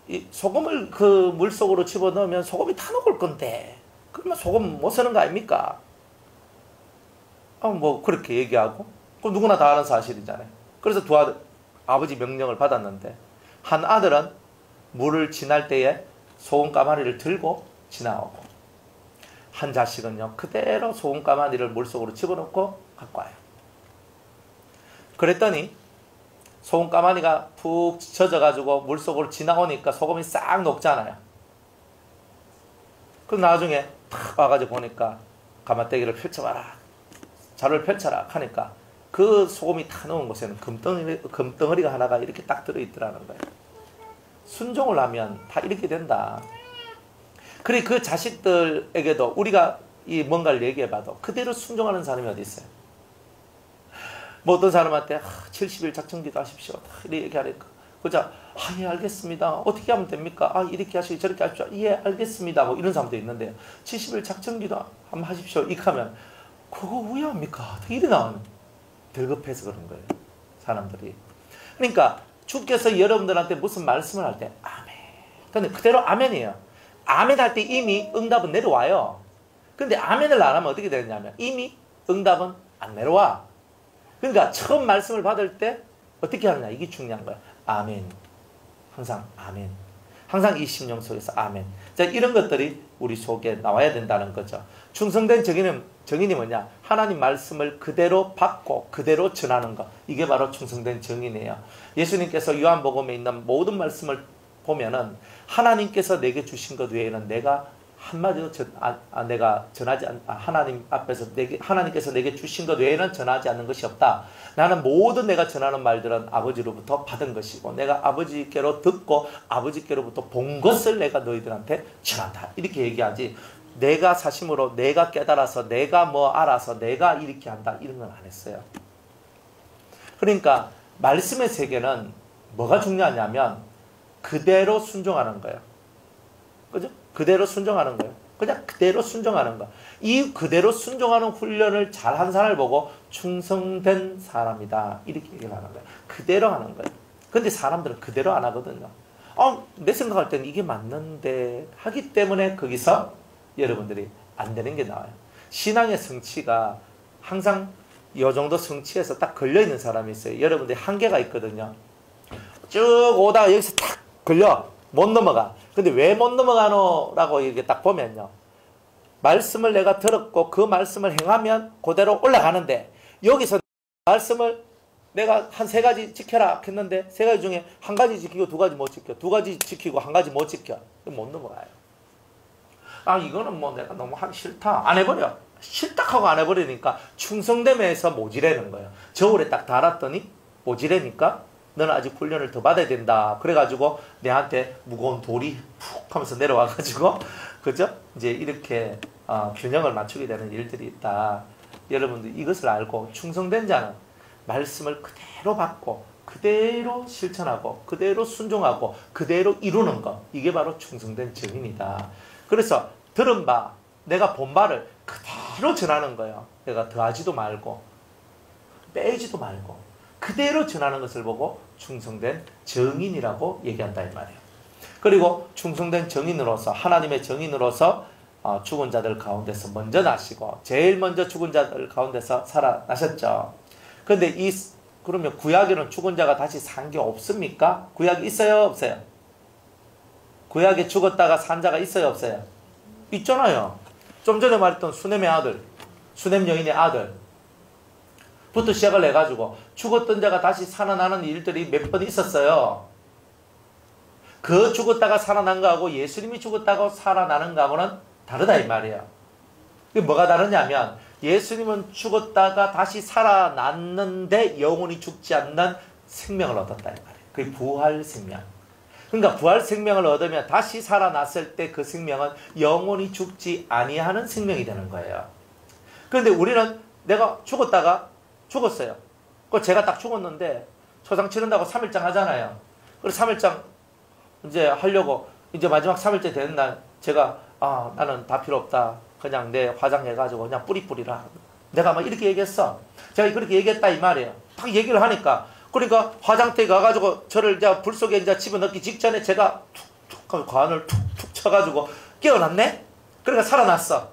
이 소금을 그 물속으로 집어넣으면 소금이 타 녹을 건데 그러면 소금 못 쓰는 거 아닙니까? 뭐 그렇게 얘기하고 그럼 누구나 다 아는 사실이잖아요. 그래서 두 아들 아버지 명령을 받았는데 한 아들은 물을 지날 때에 소금 가마니를 들고 지나오고 한 자식은요 그대로 소금 가마니를 물속으로 집어넣고 갖고 와요. 그랬더니 소금 가마니가 푹 젖어가지고 물속으로 지나오니까 소금이 싹 녹잖아요. 그럼 나중에 탁 와가지고 보니까 가마떼기를 펼쳐봐라 자루를 펼쳐라 하니까 그 소금이 타 넣은 곳에는 금덩어리가 하나가 이렇게 딱 들어있더라는 거예요. 순종을 하면 다 이렇게 된다. 그래 그 자식들에게도 우리가 이 뭔가를 얘기해봐도 그대로 순종하는 사람이 어디 있어요? 뭐 어떤 사람한테 70일 작정기도 하십시오. 이렇게 얘기하니까 그죠? 예 알겠습니다. 어떻게 하면 됩니까? 이렇게 하시고 저렇게 하십시오. 예 알겠습니다. 뭐 이런 사람도 있는데 70일 작정기도 한번 하십시오. 이렇게 하면 그거 왜 합니까? 이래 나오는 덜급해서 그런 거예요. 사람들이. 그러니까 주께서 여러분들한테 무슨 말씀을 할 때 아멘. 근데 그대로 아멘이에요. 아멘 할 때 이미 응답은 내려와요. 근데 아멘을 안 하면 어떻게 되느냐면 이미 응답은 안 내려와. 그러니까 처음 말씀을 받을 때 어떻게 하느냐 이게 중요한 거야. 아멘. 항상 아멘. 항상 이 심령 속에서 아멘. 자, 이런 것들이 우리 속에 나와야 된다는 거죠. 충성된 정인이 뭐냐? 하나님 말씀을 그대로 받고 그대로 전하는 것. 이게 바로 충성된 정인이에요. 예수님께서 요한복음에 있는 모든 말씀을 보면은 하나님께서 내게 주신 것 외에는 내가 한마디도 내가 전하지 하나님 앞에서 하나님께서 내게 주신 것 외에는 전하지 않는 것이 없다. 나는 모든 내가 전하는 말들은 아버지로부터 받은 것이고 내가 아버지께로 듣고 아버지께로부터 본 것을 내가 너희들한테 전한다. 이렇게 얘기하지. 내가 사심으로 내가 깨달아서 내가 뭐 알아서 내가 이렇게 한다. 이런 건 안 했어요. 그러니까 말씀의 세계는 뭐가 중요하냐면 그대로 순종하는 거예요. 그죠? 그대로 순종하는 거예요. 그냥 그대로 순종하는 거. 이 그대로 순종하는 훈련을 잘한 사람을 보고 충성된 사람이다. 이렇게 얘기를 하는 거예요. 그대로 하는 거예요. 근데 사람들은 그대로 안 하거든요. 내 생각할 때는 이게 맞는데 하기 때문에 거기서 여러분들이 안 되는 게 나와요. 신앙의 성취가 항상 이 정도 성취해서 딱 걸려있는 사람이 있어요. 여러분들이 한계가 있거든요. 쭉 오다가 여기서 탁 걸려. 못 넘어가. 근데 왜 못 넘어가노? 라고 이렇게 딱 보면요. 말씀을 내가 들었고 그 말씀을 행하면 그대로 올라가는데 여기서 말씀을 내가 한 3가지 지켜라 했는데 3가지 중에 1가지 지키고 2가지 못 지켜. 2가지 지키고 1가지 못 지켜. 못 넘어가요. 아, 이거는 뭐 내가 너무 하기 싫다. 안 해버려. 싫다 하고 안 해버리니까 충성됨에서 모지래는 거예요. 저울에 딱 달았더니 모지래니까 너는 아직 훈련을 더 받아야 된다. 그래가지고 내한테 무거운 돌이 푹 하면서 내려와가지고 그죠? 이제 이렇게 균형을 맞추게 되는 일들이 있다. 여러분들 이것을 알고 충성된 자는 말씀을 그대로 받고 그대로 실천하고 그대로 순종하고 그대로 이루는 것, 이게 바로 충성된 증인이다. 그래서 들은 바, 내가 본 바를 그대로 전하는 거예요. 내가 더하지도 말고 빼지도 말고 그대로 전하는 것을 보고 충성된 증인이라고 얘기한다 이 말이에요. 그리고 충성된 증인으로서, 하나님의 증인으로서 죽은 자들 가운데서 먼저 나시고 제일 먼저 죽은 자들 가운데서 살아나셨죠. 그런데 그러면 구약에는 죽은 자가 다시 산 게 없습니까? 구약이 있어요, 없어요? 구약에 죽었다가 산 자가 있어요, 없어요? 있잖아요. 좀 전에 말했던 수넴의 아들, 수넴 여인의 아들 부터 시작을 해가지고 죽었던 자가 다시 살아나는 일들이 몇 번 있었어요. 그 죽었다가 살아난 거하고 예수님이 죽었다고 살아나는 거하고는 다르다 이 말이에요. 그게 뭐가 다르냐면 예수님은 죽었다가 다시 살아났는데 영원히 죽지 않는 생명을 얻었다 이 말이에요. 그게 부활 생명. 그러니까 부활 생명을 얻으면 다시 살아났을 때 그 생명은 영원히 죽지 아니하는 생명이 되는 거예요. 그런데 우리는 내가 죽었어요. 그 제가 딱 죽었는데 초상 치른다고 3일장 하잖아요. 그래서 3일장 이제 하려고 이제 마지막 3일째 되는 날 제가 나는 다 필요 없다. 그냥 내 화장해가지고 그냥 뿌리라. 내가 막 이렇게 얘기했어. 제가 그렇게 얘기했다 이 말이에요. 딱 얘기를 하니까 그러니까 화장터에 가가지고 저를 이제 불 속에 이제 집어넣기 직전에 제가 툭툭 관을 툭툭 쳐가지고 깨어났네. 그러니까 살아났어.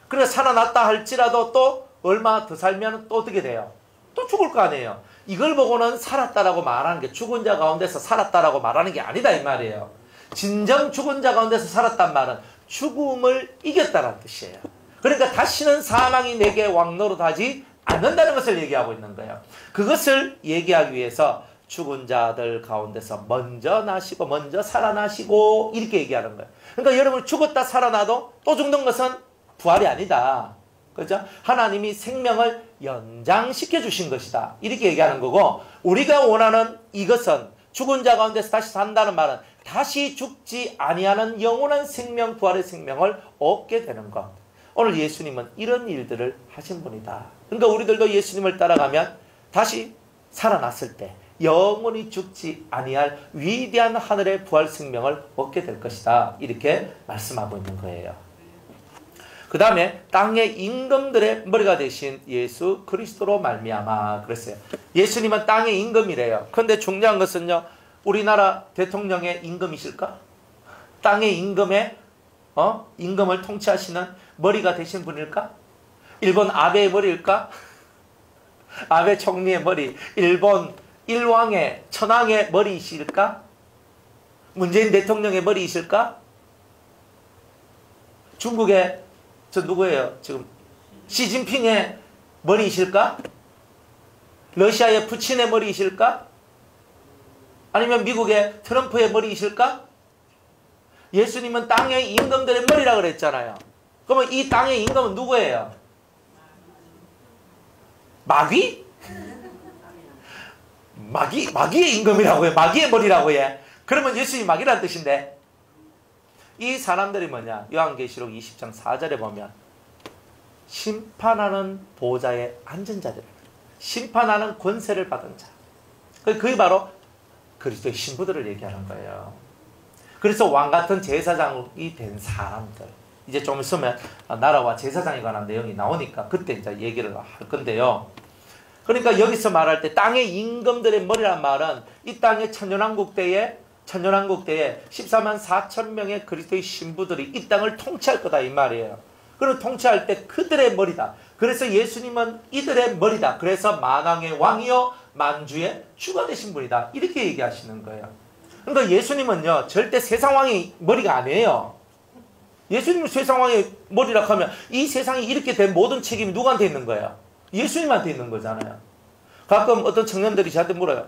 그러니까 살아났다 할지라도 또 얼마 더 살면 또 어떻게 돼요? 또 죽을 거 아니에요. 이걸 보고는 살았다라고 말하는 게 죽은 자 가운데서 살았다라고 말하는 게 아니다 이 말이에요. 진정 죽은 자 가운데서 살았단 말은 죽음을 이겼다는 뜻이에요. 그러니까 다시는 사망이 내게 왕노릇하지 않는다는 것을 얘기하고 있는 거예요. 그것을 얘기하기 위해서 죽은 자들 가운데서 먼저 나시고 먼저 살아나시고 이렇게 얘기하는 거예요. 그러니까 여러분 죽었다 살아나도 또 죽는 것은 부활이 아니다. 그렇죠? 하나님이 생명을 연장시켜 주신 것이다. 이렇게 얘기하는 거고, 우리가 원하는 이것은 죽은 자 가운데서 다시 산다는 말은 다시 죽지 아니하는 영원한 생명, 부활의 생명을 얻게 되는 것. 오늘 예수님은 이런 일들을 하신 분이다. 그러니까 우리들도 예수님을 따라가면 다시 살아났을 때 영원히 죽지 아니할 위대한 하늘의 부활 생명을 얻게 될 것이다. 이렇게 말씀하고 있는 거예요. 그 다음에 땅의 임금들의 머리가 되신 예수 그리스도로 말미암아 그랬어요. 예수님은 땅의 임금이래요. 그런데 중요한 것은요, 우리나라 대통령의 임금이실까? 땅의 임금의 임금을 통치하시는 머리가 되신 분일까? 일본 아베의 머리일까? 아베 총리의 머리, 일본 일왕의 천황의 머리이실까? 문재인 대통령의 머리이실까? 중국의 저 누구예요? 지금 시진핑의 머리이실까? 러시아의 푸틴의 머리이실까? 아니면 미국의 트럼프의 머리이실까? 예수님은 땅의 임금들의 머리라고 그랬잖아요. 그러면 이 땅의 임금은 누구예요? 마귀? 마귀의 임금이라고 해. 마귀의 머리라고 해. 그러면 예수님이 마귀라는 뜻인데, 이 사람들이 뭐냐? 요한계시록 20장 4절에 보면 심판하는 보좌에 앉은 자들, 심판하는 권세를 받은 자, 그게 바로 그리스도의 신부들을 얘기하는 거예요. 그래서 왕같은 제사장이 된 사람들, 이제 좀 있으면 나라와 제사장에 관한 내용이 나오니까 그때 이제 얘기를 할 건데요. 그러니까 여기서 말할 때 땅의 임금들의 머리란 말은 이 땅의 천년왕국 때에 14만 4천 명의 그리스도의 신부들이 이 땅을 통치할 거다 이 말이에요. 그리고 통치할 때 그들의 머리다. 그래서 예수님은 이들의 머리다. 그래서 만왕의 왕이요 만주의 주가 되신 분이다. 이렇게 얘기하시는 거예요. 그러니까 예수님은요 절대 세상 왕의 머리가 아니에요. 예수님은 세상 왕의 머리라 하면 이 세상이 이렇게 된 모든 책임이 누구한테 있는 거예요? 예수님한테 있는 거잖아요. 가끔 어떤 청년들이 저한테 물어요.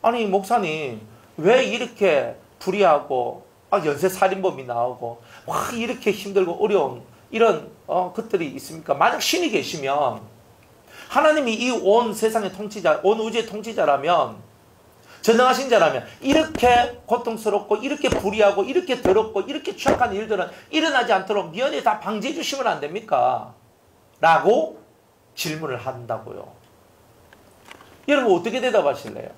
아니 목사님 왜 이렇게 불의하고 연쇄살인범이 나오고 와 이렇게 힘들고 어려운 이런 것들이 있습니까? 만약 신이 계시면 하나님이 이 온 세상의 통치자, 온 우주의 통치자라면 전능하신 자라면 이렇게 고통스럽고 이렇게 불의하고 이렇게 더럽고 이렇게 취약한 일들은 일어나지 않도록 미연에 다 방지해 주시면 안 됩니까? 라고 질문을 한다고요. 여러분 어떻게 대답하실래요?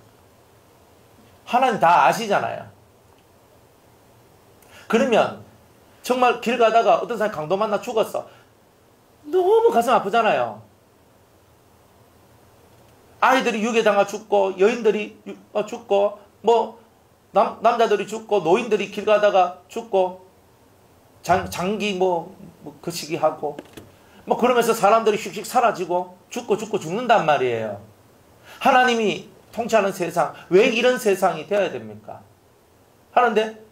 하나님 다 아시잖아요. 그러면 정말 길 가다가 어떤 사람이 강도 만나 죽었어. 너무 가슴 아프잖아요. 아이들이 유괴당하 죽고 여인들이 죽고 뭐 남자들이 죽고 노인들이 길 가다가 죽고 장기 뭐 거시기하고 뭐 그러면서 사람들이 휙휙 사라지고 죽고 죽는단 말이에요. 하나님이 통치하는 세상 왜 이런 세상이 되어야 됩니까? 하는데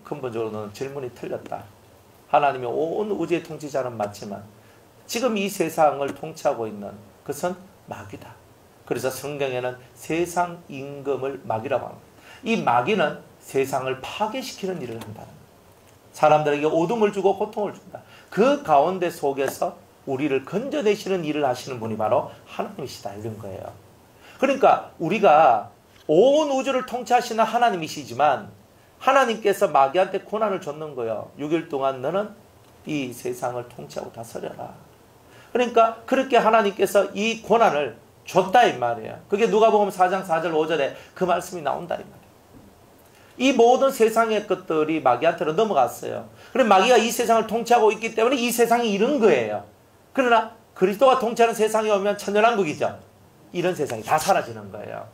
근본적으로는 질문이 틀렸다. 하나님이 온 우주의 통치자는 맞지만 지금 이 세상을 통치하고 있는 그것은 마귀다. 그래서 성경에는 세상 임금을 마귀라고 합니다. 이 마귀는 세상을 파괴시키는 일을 한다는 거예요. 사람들에게 어둠을 주고 고통을 준다. 그 가운데 속에서 우리를 건져내시는 일을 하시는 분이 바로 하나님이시다 이런 거예요. 그러니까 우리가 온 우주를 통치하시는 하나님이시지만 하나님께서 마귀한테 고난을 줬는 거예요. 6일 동안 너는 이 세상을 통치하고 다스려라. 그러니까 그렇게 하나님께서 이 고난을 줬다 이 말이에요. 그게 누가복음 4장 4절 5절에 그 말씀이 나온다 이 말이에요. 이 모든 세상의 것들이 마귀한테로 넘어갔어요. 그럼 마귀가 이 세상을 통치하고 있기 때문에 이 세상이 이런 거예요. 그러나 그리스도가 통치하는 세상이 오면 천년왕국이죠. 이런 세상이 다 사라지는 거예요.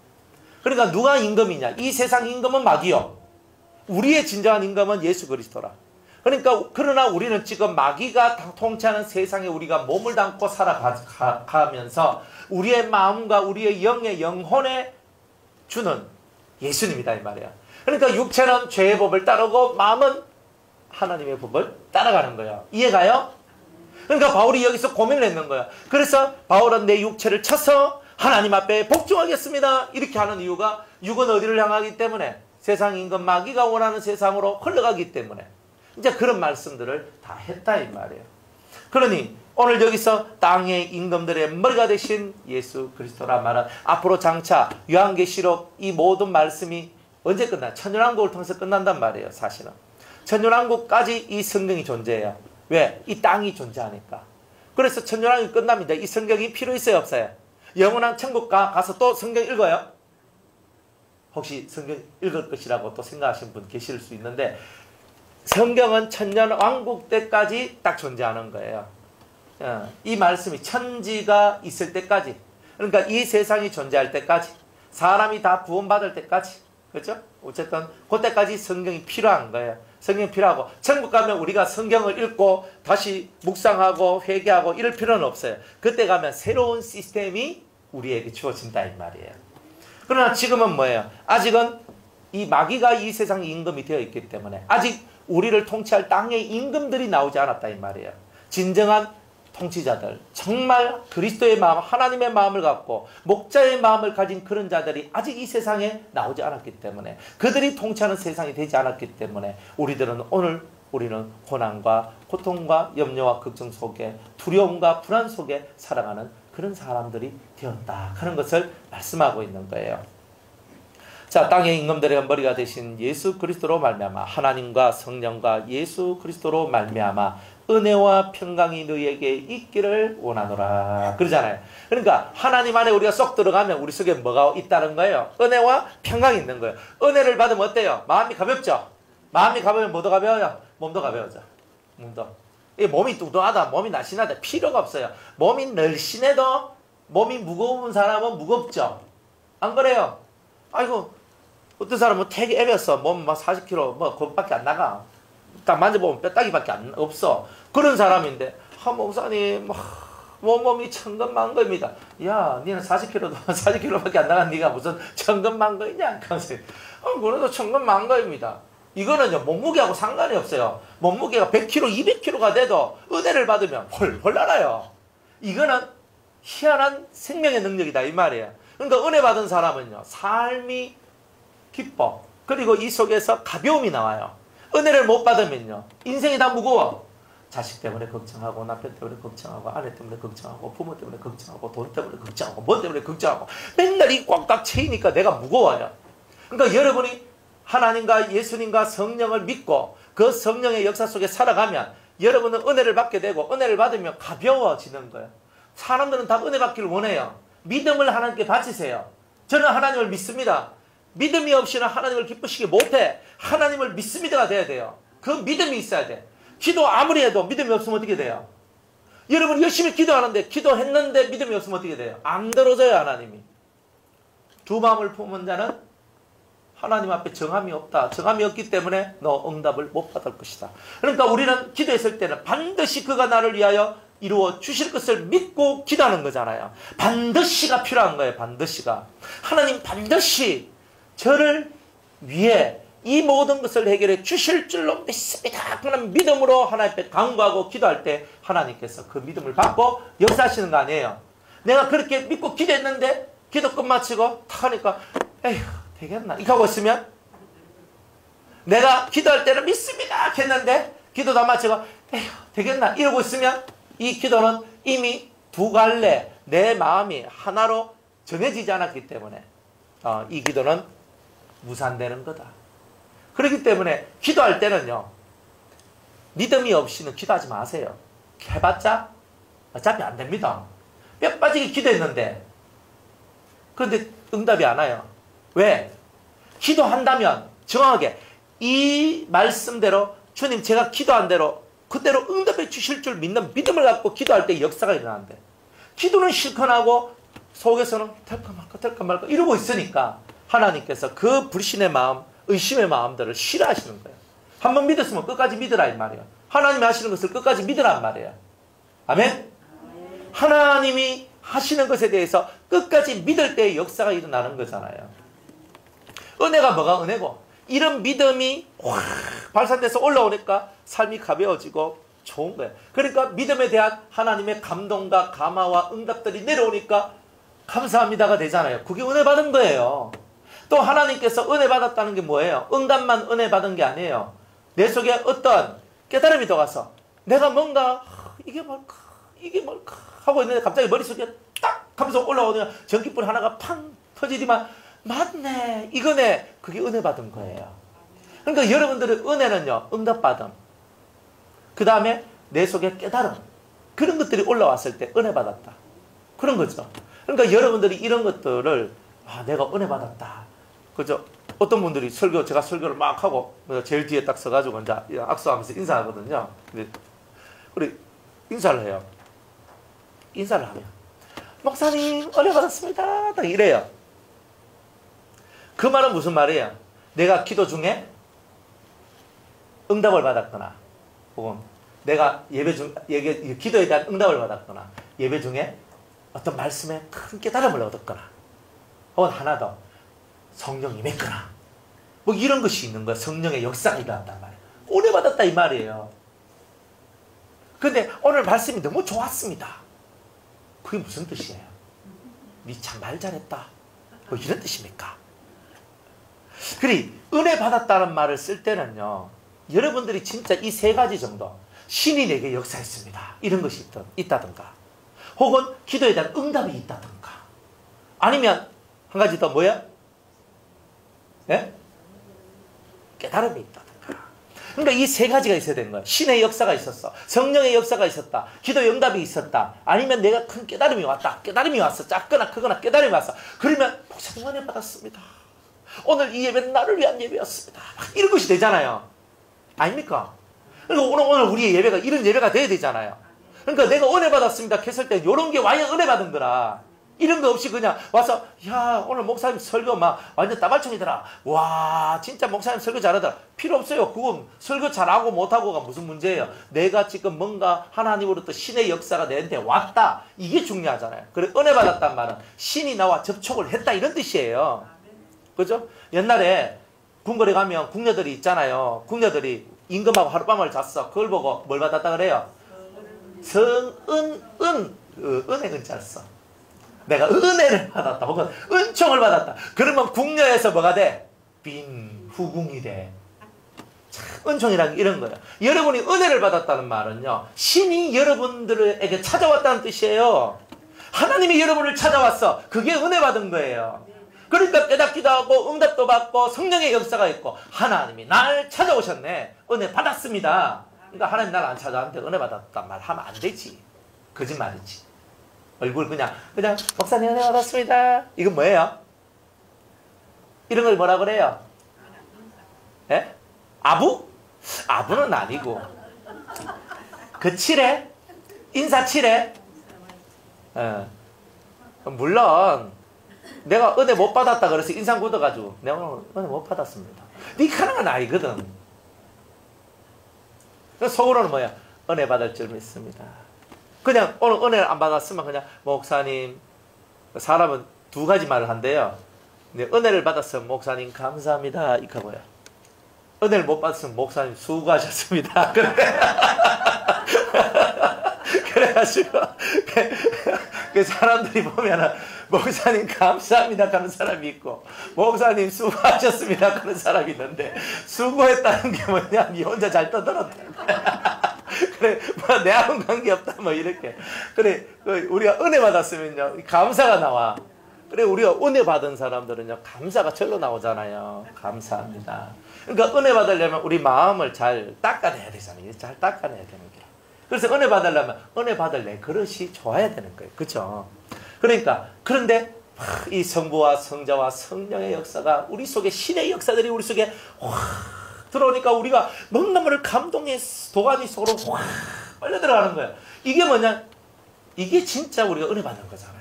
그러니까 누가 임금이냐? 이 세상 임금은 마귀요. 우리의 진정한 임금은 예수 그리스도라. 그러니까 그러나 우리는 지금 마귀가 통치하는 세상에 우리가 몸을 담고 살아가면서 우리의 마음과 우리의 영의 영혼에 주는 예수님이다 이 말이야. 그러니까 육체는 죄의 법을 따르고 마음은 하나님의 법을 따라가는 거예요. 이해가요? 그러니까 바울이 여기서 고민을 했는 거예요. 그래서 바울은 내 육체를 쳐서 하나님 앞에 복종하겠습니다. 이렇게 하는 이유가 육은 어디를 향하기 때문에 세상 임금 마귀가 원하는 세상으로 흘러가기 때문에 이제 그런 말씀들을 다 했다 이 말이에요. 그러니 오늘 여기서 땅의 임금들의 머리가 되신 예수 그리스도란 말은 앞으로 장차 요한계시록 이 모든 말씀이 언제 끝나? 천년왕국을 통해서 끝난단 말이에요. 사실은 천년왕국까지 이 성경이 존재해요. 왜? 이 땅이 존재하니까. 그래서 천년왕국이 끝납니다. 이 성경이 필요 있어요 없어요? 영원한 천국 가서 또 성경 읽어요? 혹시 성경 읽을 것이라고 또 생각하시는 분 계실 수 있는데 성경은 천년왕국 때까지 딱 존재하는 거예요. 이 말씀이 천지가 있을 때까지, 그러니까 이 세상이 존재할 때까지, 사람이 다 구원받을 때까지, 그렇죠? 어쨌든 그때까지 성경이 필요한 거예요. 성경이 필요하고 천국 가면 우리가 성경을 읽고 다시 묵상하고 회개하고 이럴 필요는 없어요. 그때 가면 새로운 시스템이 우리에게 주어진다 이 말이에요. 그러나 지금은 뭐예요? 아직은 이 마귀가 이 세상의 임금이 되어 있기 때문에 아직 우리를 통치할 땅의 임금들이 나오지 않았다 이 말이에요. 진정한 통치자들, 정말 그리스도의 마음, 하나님의 마음을 갖고 목자의 마음을 가진 그런 자들이 아직 이 세상에 나오지 않았기 때문에 그들이 통치하는 세상이 되지 않았기 때문에 우리들은 오늘 우리는 고난과 고통과 염려와 걱정 속에 두려움과 불안 속에 살아가는 그런 사람들이 되었다 하는 것을 말씀하고 있는 거예요. 자, 땅의 임금들의 머리가 되신 예수 그리스도로 말미암아 하나님과 성령과 예수 그리스도로 말미암아 은혜와 평강이 너희에게 있기를 원하노라 그러잖아요. 그러니까 하나님 안에 우리가 쏙 들어가면 우리 속에 뭐가 있다는 거예요? 은혜와 평강이 있는 거예요. 은혜를 받으면 어때요? 마음이 가볍죠? 마음이 가벼우면 뭐도 가벼워요? 몸도 가벼워져. 몸도. 이 몸이 뚱뚱하다, 몸이 날씬하다 필요가 없어요. 몸이 날씬해도 몸이 무거운 사람은 무겁죠. 안 그래요? 아이고 어떤 사람은 되게 애렸어. 몸 막 40kg 뭐 그것밖에 안 나가. 딱 만져보면 뼈다귀밖에 없어. 그런 사람인데 목사님 몸이 천근만근입니다. 야, 니는 40kg도 40kg밖에 안 나간 네가 무슨 천근만근이냐? 그래도 천근만근입니다. 이거는요 몸무게하고 상관이 없어요. 몸무게가 100kg, 200kg가 돼도 은혜를 받으면 헐 알아요. 이거는 희한한 생명의 능력이다 이 말이에요. 그러니까 은혜 받은 사람은요, 삶이 기뻐. 그리고 이 속에서 가벼움이 나와요. 은혜를 못 받으면요, 인생이 다 무거워. 자식 때문에 걱정하고, 남편 때문에 걱정하고, 아내 때문에 걱정하고, 부모 때문에 걱정하고, 돈 때문에 걱정하고, 뭐 때문에 걱정하고, 맨날 이 꽉꽉 채이니까 내가 무거워요. 그러니까 여러분이 하나님과 예수님과 성령을 믿고 그 성령의 역사 속에 살아가면 여러분은 은혜를 받게 되고, 은혜를 받으면 가벼워지는 거예요. 사람들은 다 은혜 받기를 원해요. 믿음을 하나님께 바치세요. 저는 하나님을 믿습니다. 믿음이 없이는 하나님을 기쁘시게 못해. 하나님을 믿습니다가 돼야 돼요. 그 믿음이 있어야 돼. 기도 아무리 해도 믿음이 없으면 어떻게 돼요? 여러분 열심히 기도하는데, 기도했는데 믿음이 없으면 어떻게 돼요? 안 들어줘요, 하나님이. 두 마음을 품은 자는 하나님 앞에 정함이 없다. 정함이 없기 때문에 너 응답을 못 받을 것이다. 그러니까 우리는 기도했을 때는 반드시 그가 나를 위하여 이루어 주실 것을 믿고 기도하는 거잖아요. 반드시가 필요한 거예요. 반드시가. 하나님 반드시 저를 위해 이 모든 것을 해결해 주실 줄로 믿습니다. 그런 믿음으로 하나님 앞에 간구하고 기도할 때 하나님께서 그 믿음을 받고 역사하시는 거 아니에요. 내가 그렇게 믿고 기도했는데 기도 끝마치고 탁 하니까 에휴 되겠나 이렇게 하고 있으면, 내가 기도할 때는 믿습니다 했는데 기도 다 마치고 에휴 되겠나 이러고 있으면 이 기도는 이미 두 갈래 내 마음이 하나로 정해지지 않았기 때문에 이 기도는 무산되는 거다. 그렇기 때문에 기도할 때는요, 믿음이 없이는 기도하지 마세요. 해봤자 어차피 안 됩니다. 뼈 빠지게 기도했는데 그런데 응답이 안 와요. 왜? 기도한다면 정확하게 이 말씀대로 주님 제가 기도한 대로 그대로 응답해 주실 줄 믿는 믿음을 갖고 기도할 때 역사가 일어나는데, 기도는 실컷 하고 속에서는 될까 말까 이러고 있으니까 하나님께서 그 불신의 마음, 의심의 마음들을 싫어하시는 거예요. 한번 믿었으면 끝까지 믿으라 이 말이에요. 하나님이 하시는 것을 끝까지 믿으란 말이에요. 아멘? 하나님이 하시는 것에 대해서 끝까지 믿을 때의 역사가 일어나는 거잖아요. 은혜가 뭐가 은혜고, 이런 믿음이 확 발산돼서 올라오니까 삶이 가벼워지고 좋은 거예요. 그러니까 믿음에 대한 하나님의 감동과 감화와 응답들이 내려오니까 감사합니다가 되잖아요. 그게 은혜 받은 거예요. 또 하나님께서 은혜 받았다는 게 뭐예요? 응답만 은혜 받은 게 아니에요. 내 속에 어떤 깨달음이 들어가서 내가 뭔가 이게 뭘까 하고 있는데 갑자기 머릿속에 딱 하면서 올라오는 전기불 하나가 팡 터지지만 맞네 이거네, 그게 은혜 받은 거예요. 그러니까 여러분들의 은혜는요, 응답받음, 그 다음에 내 속에 깨달음, 그런 것들이 올라왔을 때 은혜 받았다, 그런 거죠. 그러니까 여러분들이 이런 것들을 내가 은혜 받았다, 그죠? 어떤 분들이 제가 설교를 막 하고 제일 뒤에 딱 서가지고 이제 악수하면서 인사하거든요. 우리 인사를 해요. 인사를 하면 목사님 은혜 받았습니다 딱 이래요. 그 말은 무슨 말이에요? 내가 기도 중에 응답을 받았거나, 혹은 내가 기도에 대한 응답을 받았거나, 예배 중에 어떤 말씀에 큰 깨달음을 얻었거나, 혹은 하나 더 성령이 임했거나, 뭐 이런 것이 있는 거예요. 성령의 역사가 일어났단 말이에요. 은혜 받았다 이 말이에요. 근데 오늘 말씀이 너무 좋았습니다. 그게 무슨 뜻이에요? 니 참 말 잘했다, 뭐 이런 뜻입니까? 그리 은혜 받았다는 말을 쓸 때는요, 여러분들이 진짜 이 세 가지 정도, 신이 내게 역사했습니다 이런 것이 있다든가, 혹은 기도에 대한 응답이 있다든가, 아니면 한 가지 더 뭐야? 예? 깨달음이 있다든가. 그러니까 이 세 가지가 있어야 되는 거야. 신의 역사가 있었어, 성령의 역사가 있었다, 기도의 응답이 있었다, 아니면 내가 큰 깨달음이 왔다. 깨달음이 왔어. 작거나 크거나 깨달음이 왔어. 그러면 목사님 은혜 받았습니다, 오늘 이 예배는 나를 위한 예배였습니다, 이런 것이 되잖아요. 아닙니까? 그러니까 오늘 우리의 예배가 이런 예배가 돼야 되잖아요. 그러니까 내가 은혜 받았습니다 했을 때 이런 게 와야 은혜 받은 거라. 이런 거 없이 그냥 와서 야 오늘 목사님 설교 막 완전 따발총이더라, 와 진짜 목사님 설교 잘하더라, 필요 없어요. 그건 설교 잘하고 못하고가 무슨 문제예요. 내가 지금 뭔가 하나님으로부터 신의 역사가 내한테 왔다, 이게 중요하잖아요. 그래 은혜 받았단 말은 신이 나와 접촉을 했다 이런 뜻이에요. 그죠? 옛날에 궁궐에 가면 궁녀들이 있잖아요. 궁녀들이 임금하고 하룻밤을 잤어. 그걸 보고 뭘 받았다 그래요? 은혜는 잤어. 내가 은혜를 받았다, 혹은 은총을 받았다. 그러면 궁녀에서 뭐가 돼? 빈 후궁이 돼. 은총이란 게 이런 거예요. 여러분이 은혜를 받았다는 말은요, 신이 여러분들에게 찾아왔다는 뜻이에요. 하나님이 여러분을 찾아왔어. 그게 은혜 받은 거예요. 그러니까 깨닫기도 하고 응답도 받고 성령의 역사가 있고, 하나님이 날 찾아오셨네. 은혜 받았습니다. 그러니까 하나님 날 안 찾아왔는데 은혜 받았단 말 하면 안 되지. 거짓말이지. 얼굴 그냥 목사님 은혜 받았습니다. 이건 뭐예요? 이런 걸 뭐라 그래요? 예? 아부? 아부는 아니고 그 칠해? 인사 칠해? 물론 내가 은혜 못 받았다 그래서 인상 굳어가지고 내가 오늘 은혜 못 받았습니다. 네 하는 건 아니거든. 속으로는 뭐야? 은혜 받을 줄 믿습니다. 그냥 오늘 은혜를 안 받았으면 그냥 목사님, 사람은 두 가지 말을 한대요. 근데 은혜를 받았으면 목사님 감사합니다 이거고요. 은혜를 못 받았으면 목사님 수고하셨습니다. 그래가지고 그 사람들이 보면은 목사님 감사합니다 하는 사람이 있고, 목사님 수고하셨습니다 그런 사람이 있는데, 수고했다는 게 뭐냐, 니 혼자 잘 떠들었다. 그래, 뭐 내하고는 관계없다 뭐 이렇게. 그래, 우리가 은혜 받았으면요 감사가 나와. 그래, 우리가 은혜 받은 사람들은요 감사가 절로 나오잖아요. 감사합니다. 그러니까 은혜 받으려면 우리 마음을 잘 닦아내야 되잖아요. 잘 닦아내야 되는 게. 그래서 은혜 받으려면 은혜 받을 내 그릇이 좋아야 되는 거예요. 그렇죠? 그러니까, 그런데 이 성부와 성자와 성령의 역사가 우리 속에, 신의 역사들이 우리 속에 확 들어오니까 우리가 뭔가 모를 감동의 도가니 속으로 확 빨려 들어가는 거예요. 이게 뭐냐? 이게 진짜 우리가 은혜 받는 거잖아요.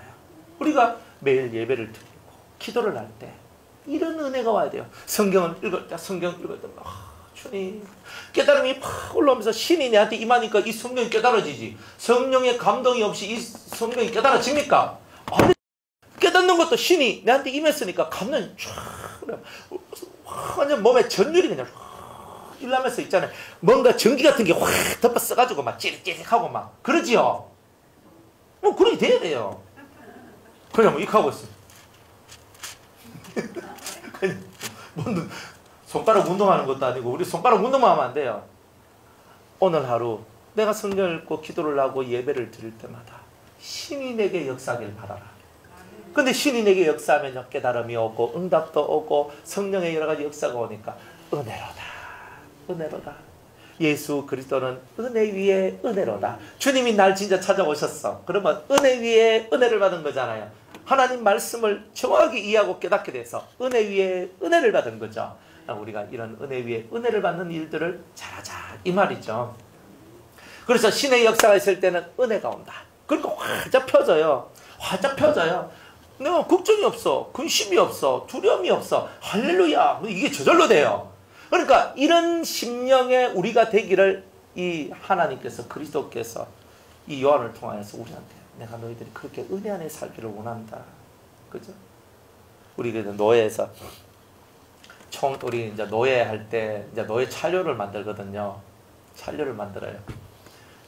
우리가 매일 예배를 드리고 기도를 할 때 이런 은혜가 와야 돼요. 성경을 읽을 때, 성경 읽을 때 주님, 깨달음이 팍 올라오면서 신이 내한테 임하니까 이 성경이 깨달아지지. 성령의 감동이 없이 이 성경이 깨달아집니까? 아니, 깨닫는 것도 신이 내한테 임했으니까 감동이 쫙 완전 몸에 전율이 그냥 일나면서 있잖아요. 뭔가 전기 같은 게 확 덮어 써가지고 막 찌릿찌릿하고 막 그러지요. 뭐 그렇게 돼야 돼요. 그냥 뭐 이렇게 하고 있어. 그냥 손가락 운동하는 것도 아니고 우리 손가락 운동만 하면 안 돼요. 오늘 하루 내가 성경을 읽고 기도를 하고 예배를 드릴 때마다 신이 내게 역사하길 바라라. 근데 신이 내게 역사하면 깨달음이 오고 응답도 오고 성령의 여러 가지 역사가 오니까 은혜로다. 은혜로다. 예수 그리스도는 은혜 위에 은혜로다. 주님이 날 진짜 찾아오셨어. 그러면 은혜 위에 은혜를 받은 거잖아요. 하나님 말씀을 정확하게 이해하고 깨닫게 돼서 은혜 위에 은혜를 받은 거죠. 우리가 이런 은혜 위에 은혜를 받는 일들을 잘하자 이 말이죠. 그래서 신의 역사가 있을 때는 은혜가 온다. 그러니까 활짝 펴져요. 활짝 펴져요. 내가 걱정이 없어. 근심이 없어. 두려움이 없어. 할렐루야. 이게 저절로 돼요. 그러니까 이런 심령에 우리가 되기를 이 하나님께서, 그리스도께서 이 요한을 통하여서 우리한테, 내가 너희들이 그렇게 은혜 안에 살기를 원한다. 그죠? 우리 노예에서 우리 이제 노예할 때 이제 노예 찬료를 만들거든요. 찬료를 만들어요.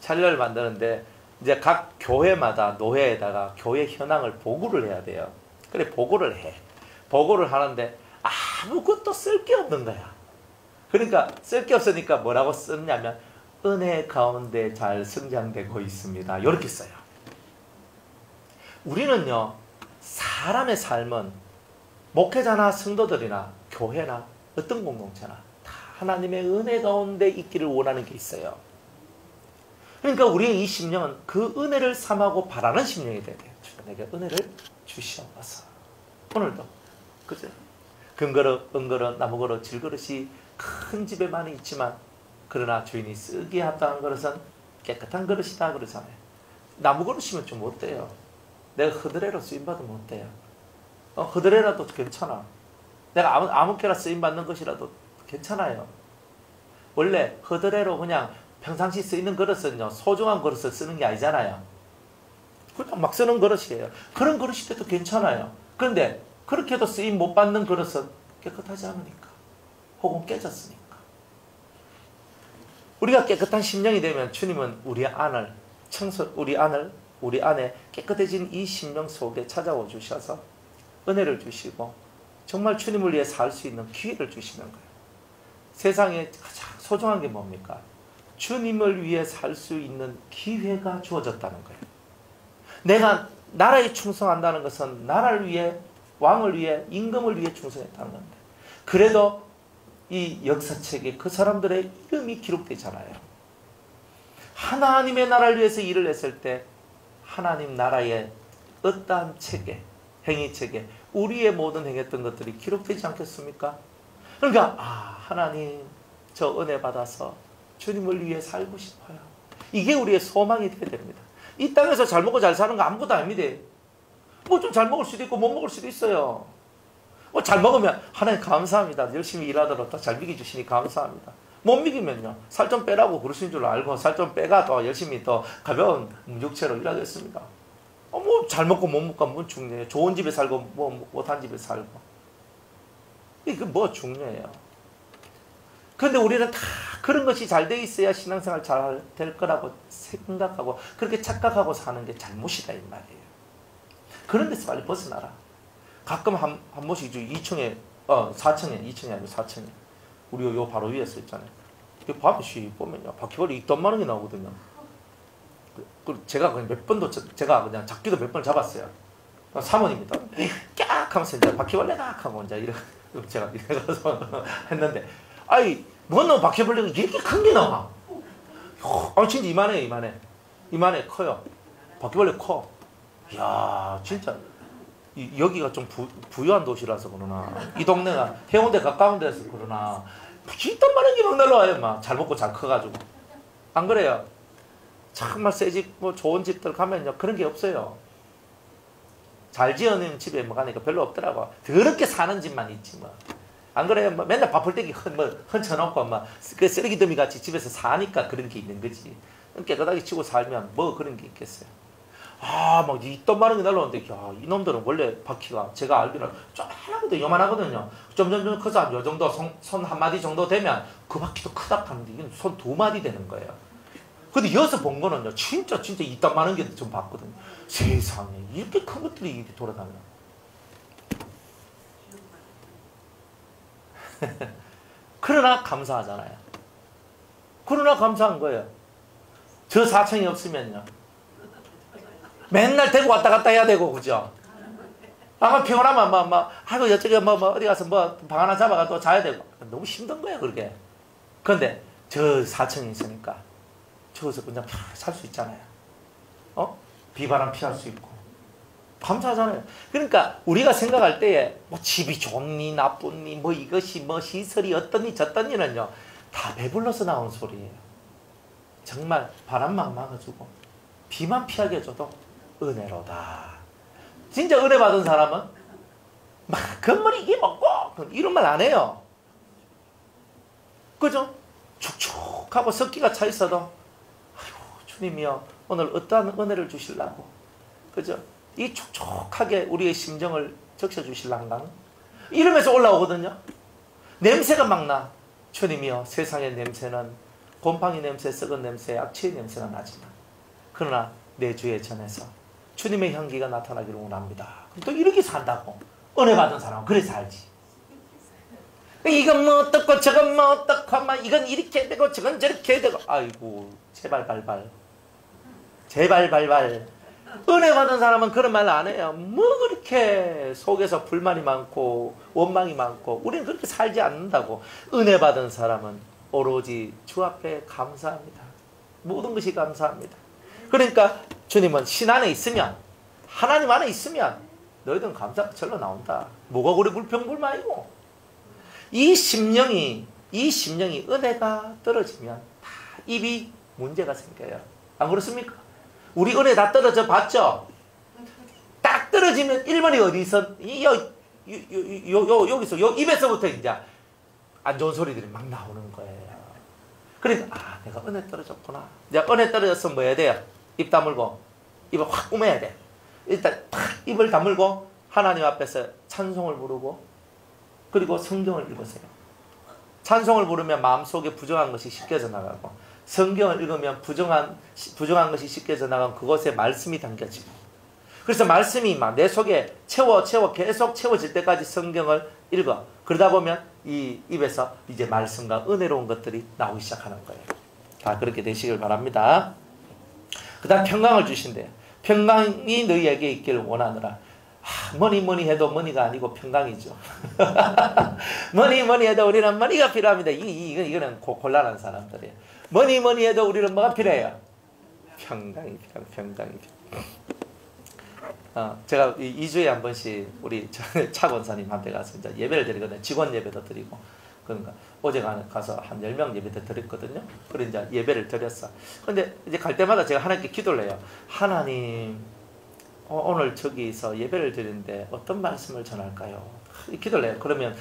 찬료를 만드는데 이제 각 교회마다 노예에다가 교회 현황을 보고를 해야 돼요. 그래 보고를 해. 보고를 하는데 아무것도 쓸 게 없는 거야. 그러니까 쓸 게 없으니까 뭐라고 쓰냐면 은혜 가운데 잘 성장되고 있습니다. 이렇게 써요. 우리는요, 사람의 삶은 목회자나 성도들이나 교회나 어떤 공동체나 다 하나님의 은혜 가운데 있기를 원하는 게 있어요. 그러니까 우리의 이 심령은 그 은혜를 삼하고 바라는 심령이 돼야 돼요. 내게 은혜를 주시옵소서. 오늘도 그죠? 금그릇, 은그릇, 나무그릇, 질그릇이 큰 집에 많이 있지만 그러나 주인이 쓰기에 합당한 그릇은 깨끗한 그릇이다 그러잖아요. 나무그릇이면 좀 어때요? 내가 허드레로 쓰임받으면 어때요? 허드레라도 괜찮아. 내가 아무렇게나 쓰임받는 것이라도 괜찮아요. 원래 허드레로 그냥 평상시 쓰이는 그릇은요, 소중한 그릇을 쓰는 게 아니잖아요. 그냥 막 쓰는 그릇이에요. 그런 그릇이 돼도 괜찮아요. 그런데 그렇게 해도 쓰임 못 받는 그릇은 깨끗하지 않으니까, 혹은 깨졌으니까. 우리가 깨끗한 심령이 되면 주님은 우리 안에 깨끗해진 이 심령 속에 찾아와 주셔서 은혜를 주시고 정말 주님을 위해 살 수 있는 기회를 주시는 거예요. 세상에 가장 소중한 게 뭡니까? 주님을 위해 살 수 있는 기회가 주어졌다는 거예요. 내가 나라에 충성한다는 것은 나라를 위해, 왕을 위해, 임금을 위해 충성했다는 건데, 그래도 이 역사책에 그 사람들의 이름이 기록되잖아요. 하나님의 나라를 위해서 일을 했을 때 하나님 나라의 어떠한 체계, 행위체계, 우리의 모든 행했던 것들이 기록되지 않겠습니까? 그러니까 하나님, 저 은혜 받아서 주님을 위해 살고 싶어요. 이게 우리의 소망이 되어야 됩니다. 이 땅에서 잘 먹고 잘 사는 거 아무것도 아닙니다. 뭐 좀 잘 먹을 수도 있고 못 먹을 수도 있어요. 뭐 잘 먹으면 하나님 감사합니다. 열심히 일하더라도 잘 먹여주시니 감사합니다. 못 먹이면요, 살 좀 빼라고 그러신 줄 알고 살 좀 빼가 더 열심히 더 가벼운 육체로 일하겠습니다. 뭐 잘 먹고 못 먹고 뭐 중요해요. 좋은 집에 살고 뭐 못한 집에 살고, 이게 뭐 중요해요. 그런데 우리는 다 그런 것이 잘 돼 있어야 신앙생활 잘 될 거라고 생각하고 그렇게 착각하고 사는 게 잘못이다 이 말이에요. 그런 데서 빨리 벗어나라. 가끔 한 번씩 2층에 4층에 2층이 아니고 4층에 우리 요 바로 위에 서 있잖아요. 이 밤에 보면요, 바퀴벌레 익돈 많은 게 나오거든요. 제가 그냥 몇 번도 제가 그냥 잡기도 몇 번 잡았어요. 사모님입니다. 깍 하면서 이제 바퀴벌레 깍 하고 이제 이렇게 제가 이래서 했는데, 아이 뭔 바퀴벌레가 이렇게 큰 게 나와. 진짜 이만해 커요. 바퀴벌레 커. 이야, 진짜 여기가 좀 부유한 도시라서 그러나, 이 동네가 해운대 가까운 데서 그러나 진짜 많은 게 막 날라와요. 막 잘 먹고 잘 커가지고. 안 그래요? 정말 새 집, 뭐 좋은 집들 가면요, 그런 게 없어요. 잘 지어놓은 집에 뭐 가니까 별로 없더라고. 더럽게 사는 집만 있지 뭐. 안 그래요? 뭐 맨날 밥풀떼기 흔쳐놓고 막 그 쓰레기 더미 같이 집에서 사니까 그런 게 있는 거지. 깨끗하게 치고 살면 뭐 그런 게 있겠어요. 막 이돈 많은 게 날라오는데, 야, 이놈들은 원래 바퀴가 제가 알기로는 쪼만하거든요. 요만하거든요. 점점 커서 한 요 정도 손 한 마디 정도 되면 그 바퀴도 크다 하는데 이건 손 두 마디 되는 거예요. 근데 여기서 본 거는요, 진짜 이딴 많은 게 좀 봤거든요. 세상에 이렇게 큰 것들이 이렇게 돌아다녀. 그러나 감사하잖아요. 그러나 감사한 거예요. 저 4층이 없으면요, 맨날 데리고 왔다 갔다 해야 되고, 그죠? 피곤하면 아이고 저쪽에 어디 가서 방 하나 잡아가 또 자야 되고, 너무 힘든 거예요 그렇게. 그런데 저 4층에 있으니까 저기서 그냥 살 수 있잖아요. 비바람 피할 수 있고 감사하잖아요. 그러니까 우리가 생각할 때에 뭐 집이 좋니 나쁘니 뭐 이것이 뭐 시설이 어떠니 저떠니는요, 다 배불러서 나온 소리예요. 정말 바람만 막아주고 비만 피하게 해줘도 은혜로다. 진짜 은혜 받은 사람은 막 건물이 이게 먹고 이런 말 안 해요. 그죠? 축축하고 습기가 차 있어도 아이고 주님이여 오늘 어떠한 은혜를 주실라고, 그죠? 이 촉촉하게 우리의 심정을 적셔주실란가? 이러면서 올라오거든요. 냄새가 막 나. 주님이여, 세상의 냄새는 곰팡이 냄새, 썩은 냄새, 악취의 냄새가 나지만 그러나 내 주에 전해서 주님의 향기가 나타나기를 원합니다. 또 이렇게 산다고. 은혜 받은 사람은 그래 살지. 이건 뭐 어떻고 저건 뭐 어떻고 막 이건 이렇게 되고 저건 저렇게 되고, 아이고 제발 발발 은혜 받은 사람은 그런 말 안 해요. 뭐 그렇게 속에서 불만이 많고 원망이 많고, 우리는 그렇게 살지 않는다고. 은혜 받은 사람은 오로지 주 앞에 감사합니다. 모든 것이 감사합니다. 그러니까 주님은 신 안에 있으면, 하나님 안에 있으면 너희들은 감사가 절로 나온다. 뭐가 그리 불평불만이고. 이 심령이 은혜가 떨어지면 다 입이 문제가 생겨요. 안 그렇습니까? 우리 은혜 다 떨어져 봤죠? 딱 떨어지면 1번이 어디서? 여기서, 요 입에서부터 이제 안 좋은 소리들이 막 나오는 거예요. 그러니까 내가 은혜 떨어졌구나. 내가 은혜 떨어졌으면 뭐 해야 돼요? 입 다물고 입을 확 꾸며야 돼. 일단 탁 입을 다물고 하나님 앞에서 찬송을 부르고, 그리고 성경을 읽으세요. 찬송을 부르면 마음속에 부정한 것이 씻겨져 나가고, 성경을 읽으면 부정한 것이 씻겨져 나가면 그것에 말씀이 담겨지고, 그래서 말씀이 막 내 속에 계속 채워질 때까지 성경을 읽어. 그러다 보면 이 입에서 이제 말씀과 은혜로운 것들이 나오기 시작하는 거예요. 다 그렇게 되시길 바랍니다. 그 다음 평강을 주신대요. 평강이 너희에게 있기를 원하노라. 뭐니 해도 머니가 아니고 평강이죠. 뭐니 해도 우리는 머니가 필요합니다. 이거는 곤란한 사람들이에요. 뭐니 해도 우리는 뭐가 필요해요? 평강이 필요해요. 제가 2주에 한 번씩 우리 차 권사님한테 가서 이제 예배를 드리거든요. 직원 예배도 드리고. 그러니까 어제 가서 한 10명 예배도 드렸거든요. 그래 이제 예배를 드렸어. 근데 이제 갈 때마다 제가 하나님께 기도를 해요. 하나님, 오늘 저기서 예배를 드리는데 어떤 말씀을 전할까요? 기도를 해요. 그러면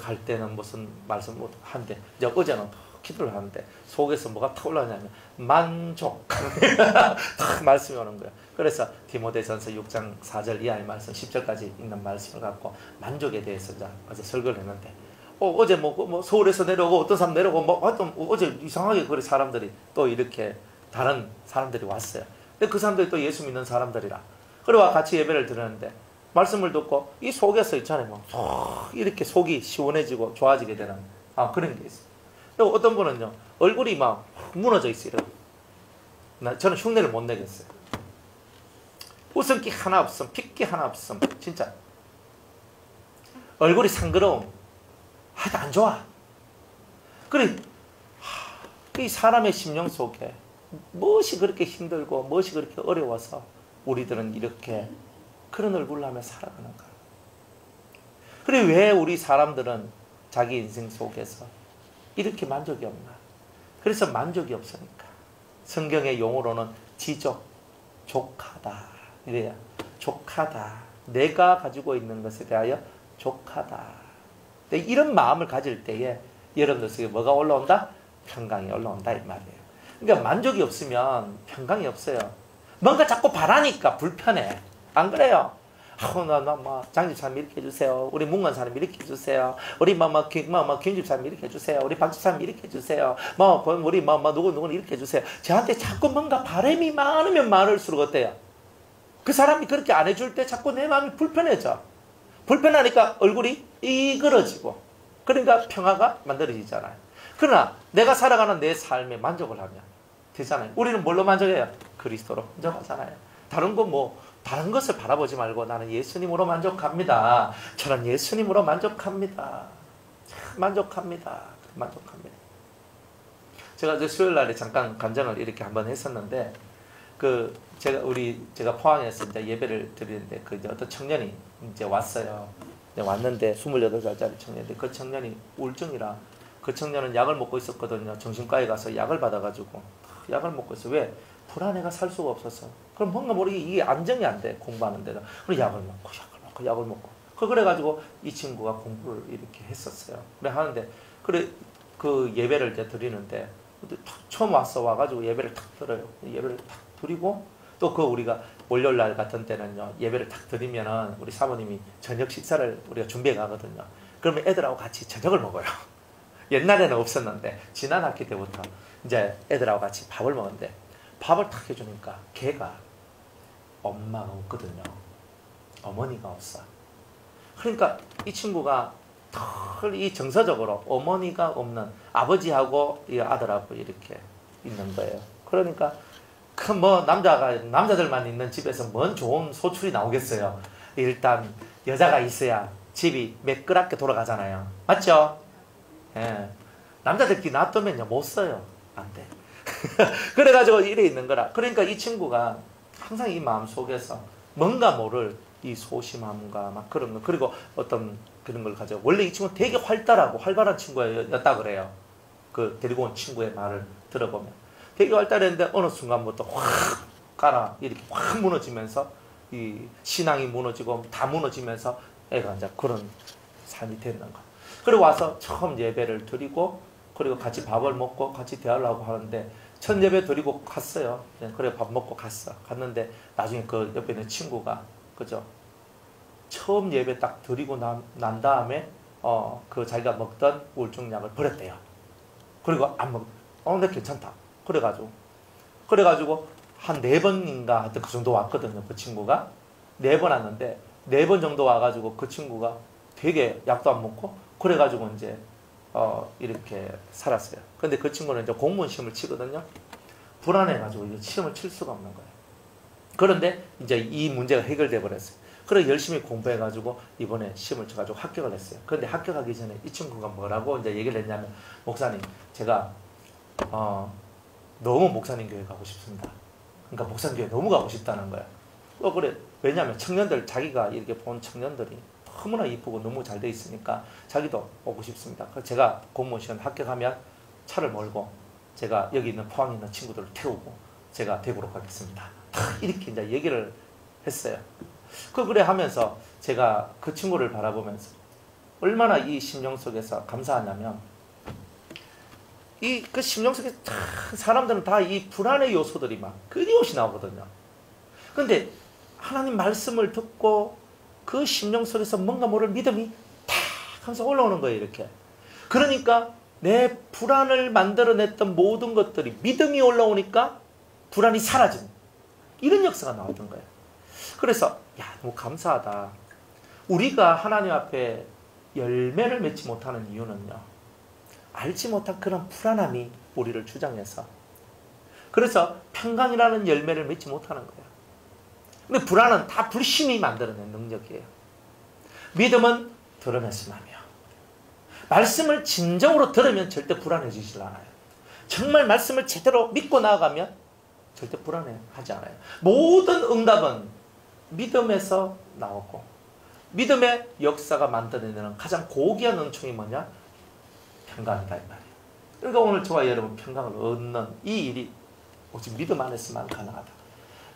갈 때는 무슨 말씀 한대. 이제 어제는 기도를 하는데 속에서 뭐가 탁 올라오냐면 만족 탁 말씀이 오는 거예요. 그래서 디모데전서 6장 4절 이하의 말씀 10절까지 있는 말씀을 갖고 만족에 대해서 이제 어제 설교를 했는데 어제 서울에서 내려오고 어떤 사람 내려오고 하여튼 어제 이상하게 그래 사람들이 또 이렇게 다른 사람들이 왔어요. 근데 그 사람들이 또 예수 믿는 사람들이라 그래와 같이 예배를 드렸는데 말씀을 듣고 이 속에서 있잖아요. 이렇게 속이 시원해지고 좋아지게 되는 그런 게 있어요. 그리고 어떤 분은요 얼굴이 막 무너져 있어요. 저는 흉내를 못 내겠어요. 웃음기 하나 없음, 핏기 하나 없음, 진짜 얼굴이 상그러움, 하여튼 안 좋아. 그래 이 사람의 심령 속에 무엇이 그렇게 힘들고 무엇이 그렇게 어려워서 우리들은 이렇게 그런 얼굴로 하며 살아가는가? 그래 왜 우리 사람들은 자기 인생 속에서 이렇게 만족이 없나? 그래서 만족이 없으니까 성경의 용어로는 족하다 이래요. 족하다. 내가 가지고 있는 것에 대하여 족하다. 이런 마음을 가질 때에 여러분들 속에 뭐가 올라온다? 평강이 올라온다 이 말이에요. 그러니까 만족이 없으면 평강이 없어요. 뭔가 자꾸 바라니까 불편해. 안 그래요? 장집사님 이렇게 해주세요. 우리 문관사님 이렇게 해주세요. 우리 김집사님 이렇게 해주세요. 우리 박집사님 이렇게 해주세요. 우리 누구는 이렇게 해주세요. 저한테 자꾸 뭔가 바람이 많으면 많을수록 어때요? 그 사람이 그렇게 안 해줄 때 자꾸 내 마음이 불편해져. 불편하니까 얼굴이 이그러지고 그러니까 평화가 만들어지잖아요. 그러나 내가 살아가는 내 삶에 만족을 하면 되잖아요. 우리는 뭘로 만족해요? 그리스도로 만족하잖아요. 다른 것을 바라보지 말고 나는 예수님으로 만족합니다. 저는 예수님으로 만족합니다. 만족합니다. 제가 수요일 날에 잠깐 간증을 이렇게 한번 했었는데 제가 포항에서 이제 예배를 드리는데 이제 어떤 청년이 이제 왔어요. 왔는데 28살짜리 청년인데 그 청년이 우울증이라 그 청년은 약을 먹고 있었거든요. 정신과에 가서 약을 받아가지고 약을 먹고 있어. 왜? 불안해가 살 수가 없었어. 그럼 뭔가 모르게 이게 안정이 안 돼. 공부하는 데다. 그래서 약을 먹고. 그래가지고 이 친구가 공부를 이렇게 했었어요. 그래 하는데 그 예배를 이제 드리는데 처음 와가지고 예배를 탁 들어요. 예배를 탁 드리고 또 우리가 월요일 날 같은 때는요 예배를 탁 드리면은 우리 사모님이 저녁 식사를 우리가 준비해 가거든요. 그러면 애들하고 같이 저녁을 먹어요. 옛날에는 없었는데 지난 학기 때부터 이제 애들하고 같이 밥을 먹는데 밥을 탁 해주니까 걔가 엄마가 없거든요. 어머니가 없어. 그러니까 이 친구가 이 정서적으로 어머니가 없는 아버지하고 이 아들하고 이렇게 있는 거예요. 그러니까 남자들만 있는 집에서 뭔 좋은 소출이 나오겠어요. 일단 여자가 있어야 집이 매끄럽게 돌아가잖아요. 맞죠? 예. 남자들끼리 놔두면요 못 써요. 안 돼. 그래가지고 이래 있는 거라. 그러니까 이 친구가 항상 이 마음 속에서 뭔가 모를 이 소심함과 막 그런 거 그리고 어떤 그런 걸 가지고 원래 이 친구는 되게 활달하고 활발한 친구였다 그래요. 그 데리고 온 친구의 말을 들어보면 되게 활달했는데 어느 순간부터 확 이렇게 확 무너지면서 이 신앙이 무너지고 다 무너지면서 애가 이제 그런 삶이 되는 거. 그리고 와서 처음 예배를 드리고 그리고 같이 밥을 먹고 같이 대화를 하고 하는데 첫 예배 드리고 갔어요. 그래 밥 먹고 갔는데 나중에 그 옆에 있는 친구가 그죠? 처음 예배 딱 드리고 난 다음에 자기가 먹던 우울증 약을 버렸대요. 그리고 안 근데 괜찮다. 그래가지고 한 4번인가 하여튼 그 정도 왔거든요. 그 친구가. 4번 왔는데 4번 정도 와가지고 그 친구가 되게 약도 안 먹고 그래가지고 이제 이렇게 살았어요. 근데 그 친구는 이제 공무원 시험을 치거든요. 불안해가지고 이제 시험을 칠 수가 없는 거예요. 그런데 이제 이 문제가 해결돼 버렸어요. 그래 열심히 공부해가지고 이번에 시험을 쳐가지고 합격을 했어요. 그런데 합격하기 전에 이 친구가 뭐라고 이제 얘기를 했냐면, 목사님, 제가 너무 목사님 교회 가고 싶습니다. 그러니까 목사님 교회 너무 가고 싶다는 거야. 그래. 왜냐하면 청년들, 자기가 이렇게 본 청년들이 너무나 이쁘고 너무 잘 돼 있으니까 자기도 오고 싶습니다. 그래서 제가 공무원 시험 합격하면 차를 몰고 제가 여기 있는 포항에 있는 친구들을 태우고 제가 대구로 가겠습니다. 이렇게 이제 얘기를 했어요. 그래 하면서 제가 그 친구를 바라보면서 얼마나 이 심령 속에서 감사하냐면, 그 심령 속에 사람들은 다 이 불안의 요소들이 막 끊임없이 나오거든요. 근데 하나님 말씀을 듣고 그 심령 속에서 뭔가 모를 믿음이 탁 하면서 올라오는 거예요, 이렇게. 그러니까 내 불안을 만들어냈던 모든 것들이 믿음이 올라오니까 불안이 사라지는 이런 역사가 나오던 거예요. 그래서 너무 감사하다. 우리가 하나님 앞에 열매를 맺지 못하는 이유는요, 알지 못한 그런 불안함이 우리를 주장해서, 그래서 평강이라는 열매를 맺지 못하는 거예요. 근데 불안은 다 불신이 만들어낸 능력이에요. 믿음은 들으면서 나며, 말씀을 진정으로 들으면 절대 불안해지질 않아요. 정말 말씀을 제대로 믿고 나아가면 절대 불안해하지 않아요. 모든 응답은 믿음에서 나오고, 믿음의 역사가 만들어내는 가장 고귀한 은총이 뭐냐? 평강이다, 이 말이에요. 그러니까 오늘 저와 여러분 평강을 얻는 이 일이 오직 믿음 안에서만 가능하다.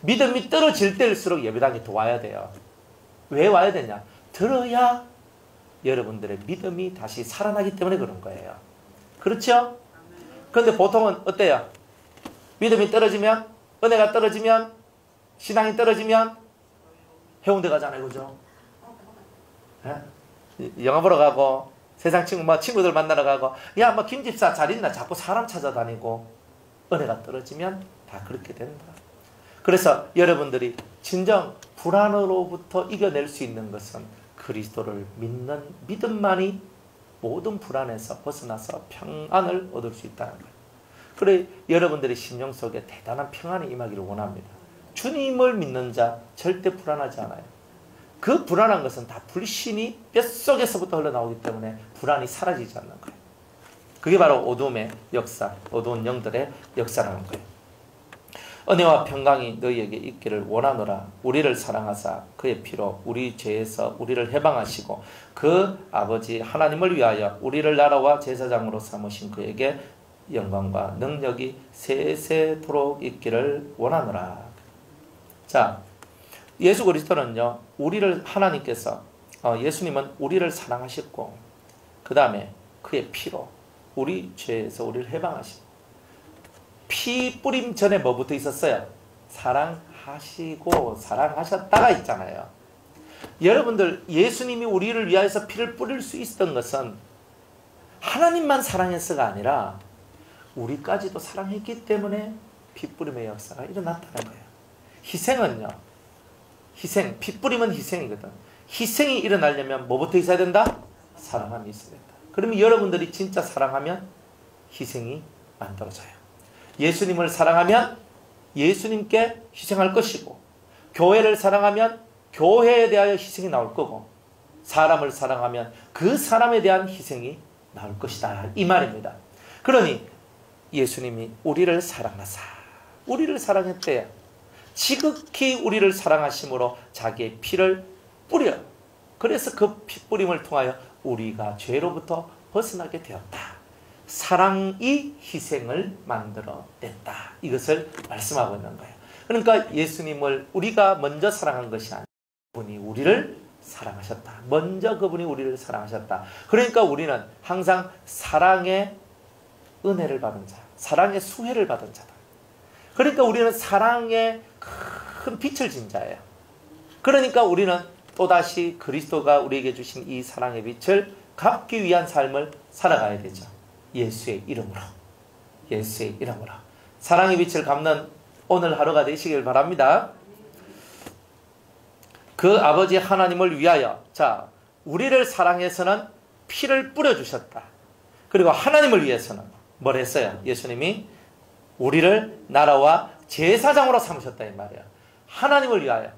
믿음이 떨어질 때일수록 예배당에 더 와야 돼요. 왜 와야 되냐? 들어야 여러분들의 믿음이 다시 살아나기 때문에 그런 거예요. 그렇죠? 그런데 보통은 어때요? 믿음이 떨어지면, 은혜가 떨어지면, 신앙이 떨어지면 해운대 가잖아요, 그죠? 영화 보러 가고, 세상 친구들 만나러 가고, 김 집사 잘 있나? 자꾸 사람 찾아다니고, 은혜가 떨어지면 다 그렇게 된다. 그래서 여러분들이 진정 불안으로부터 이겨낼 수 있는 것은 그리스도를 믿는 믿음만이 모든 불안에서 벗어나서 평안을 얻을 수 있다는 거예요. 그래 여러분들의 심령 속에 대단한 평안이 임하기를 원합니다. 주님을 믿는 자 절대 불안하지 않아요. 그 불안한 것은 다 불신이 뼛속에서부터 흘러나오기 때문에 불안이 사라지지 않는 거예요. 그게 바로 어둠의 역사, 어두운 영들의 역사라는 거예요. 은혜와 평강이 너희에게 있기를 원하노라. 우리를 사랑하사 그의 피로 우리 죄에서 우리를 해방하시고 그 아버지 하나님을 위하여 우리를 나라와 제사장으로 삼으신 그에게 영광과 능력이 세세토록 있기를 원하노라. 자, 예수 그리스도는요, 우리를 하나님께서 예수님은 우리를 사랑하셨고 그 다음에 그의 피로 우리 죄에서 우리를 해방하시고, 피 뿌림 전에 뭐부터 있었어요? 사랑하시고 사랑하셨다가 있잖아요. 여러분들, 예수님이 우리를 위하여서 피를 뿌릴 수 있었던 것은 하나님만 사랑해서가 아니라 우리까지도 사랑했기 때문에 피 뿌림의 역사가 일어났다는 거예요. 희생은요, 피 뿌림은 희생이거든. 희생이 일어나려면 뭐부터 있어야 된다? 사랑함이 있어야 된다. 그러면 여러분들이 진짜 사랑하면 희생이 만들어져요. 예수님을 사랑하면 예수님께 희생할 것이고, 교회를 사랑하면 교회에 대하여 희생이 나올 거고, 사람을 사랑하면 그 사람에 대한 희생이 나올 것이다, 이 말입니다. 그러니 예수님이 우리를 사랑하사 우리를 사랑했대요. 지극히 우리를 사랑하심으로 자기의 피를 뿌려, 그래서 그 피 뿌림을 통하여 우리가 죄로부터 벗어나게 되었다. 사랑이 희생을 만들어냈다. 이것을 말씀하고 있는 거예요. 그러니까 예수님을 우리가 먼저 사랑한 것이 아니라 그분이 우리를 사랑하셨다. 먼저 그분이 우리를 사랑하셨다. 그러니까 우리는 항상 사랑의 은혜를 받은 자, 사랑의 수혜를 받은 자다. 그러니까 우리는 사랑의 큰 빛을 진 자예요. 그러니까 우리는 또다시 그리스도가 우리에게 주신 이 사랑의 빛을 갚기 위한 삶을 살아가야 되죠. 예수의 이름으로, 예수의 이름으로 사랑의 빛을 갚는 오늘 하루가 되시길 바랍니다. 그 아버지 하나님을 위하여, 자, 우리를 사랑해서는 피를 뿌려주셨다. 그리고 하나님을 위해서는 뭘 했어요? 예수님이 우리를 나라와 제사장으로 삼으셨다 이 말이에요. 하나님을 위하여.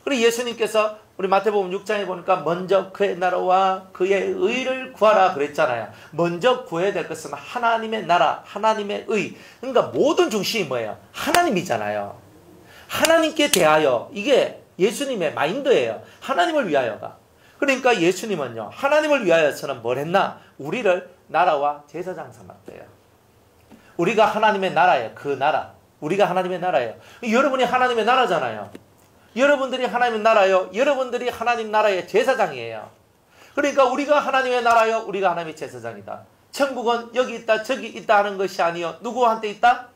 그리고 예수님께서 우리 마태복음 6장에 보니까 먼저 그의 나라와 그의 의를 구하라 그랬잖아요. 먼저 구해야 될 것은 하나님의 나라, 하나님의 의. 그러니까 모든 중심이 뭐예요? 하나님이잖아요. 하나님께 대하여, 이게 예수님의 마인드예요. 하나님을 위하여가. 그러니까 예수님은요, 하나님을 위하여서는 뭘 했나? 우리를 나라와 제사장 삼았대요. 우리가 하나님의 나라예요. 그 나라. 우리가 하나님의 나라예요. 여러분이 하나님의 나라잖아요. 여러분들이 하나님의 나라요. 여러분들이 하나님 나라의 제사장이에요. 그러니까 우리가 하나님의 나라요. 우리가 하나님의 제사장이다. 천국은 여기 있다 저기 있다 하는 것이 아니요. 누구한테 있다?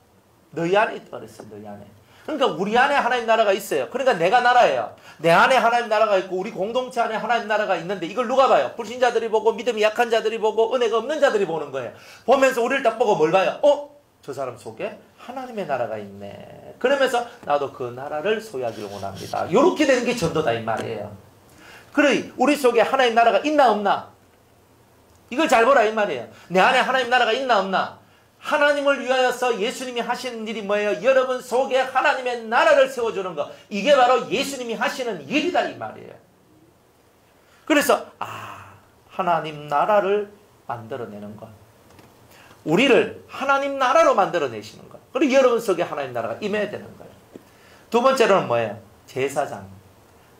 너희 안에 있다 그랬어요. 너희 안에. 그러니까 우리 안에 하나님 나라가 있어요. 그러니까 내가 나라예요. 내 안에 하나님 나라가 있고 우리 공동체 안에 하나님 나라가 있는데 이걸 누가 봐요? 불신자들이 보고 믿음이 약한 자들이 보고 은혜가 없는 자들이 보는 거예요. 보면서 우리를 딱 보고 뭘 봐요? 저 사람 속에 하나님의 나라가 있네. 그러면서 나도 그 나라를 소유하기를 원합니다. 이렇게 되는 게 전도다 이 말이에요. 그래 우리 속에 하나님 나라가 있나 없나? 이걸 잘 보라 이 말이에요. 내 안에 하나님 나라가 있나 없나? 하나님을 위하여서 예수님이 하시는 일이 뭐예요? 여러분 속에 하나님의 나라를 세워주는 것. 이게 바로 예수님이 하시는 일이다 이 말이에요. 그래서 하나님 나라를 만들어내는 것. 우리를 하나님 나라로 만들어내시는 것. 그리고 여러분 속에 하나님 나라가 임해야 되는 거예요. 두 번째로는 뭐예요? 제사장.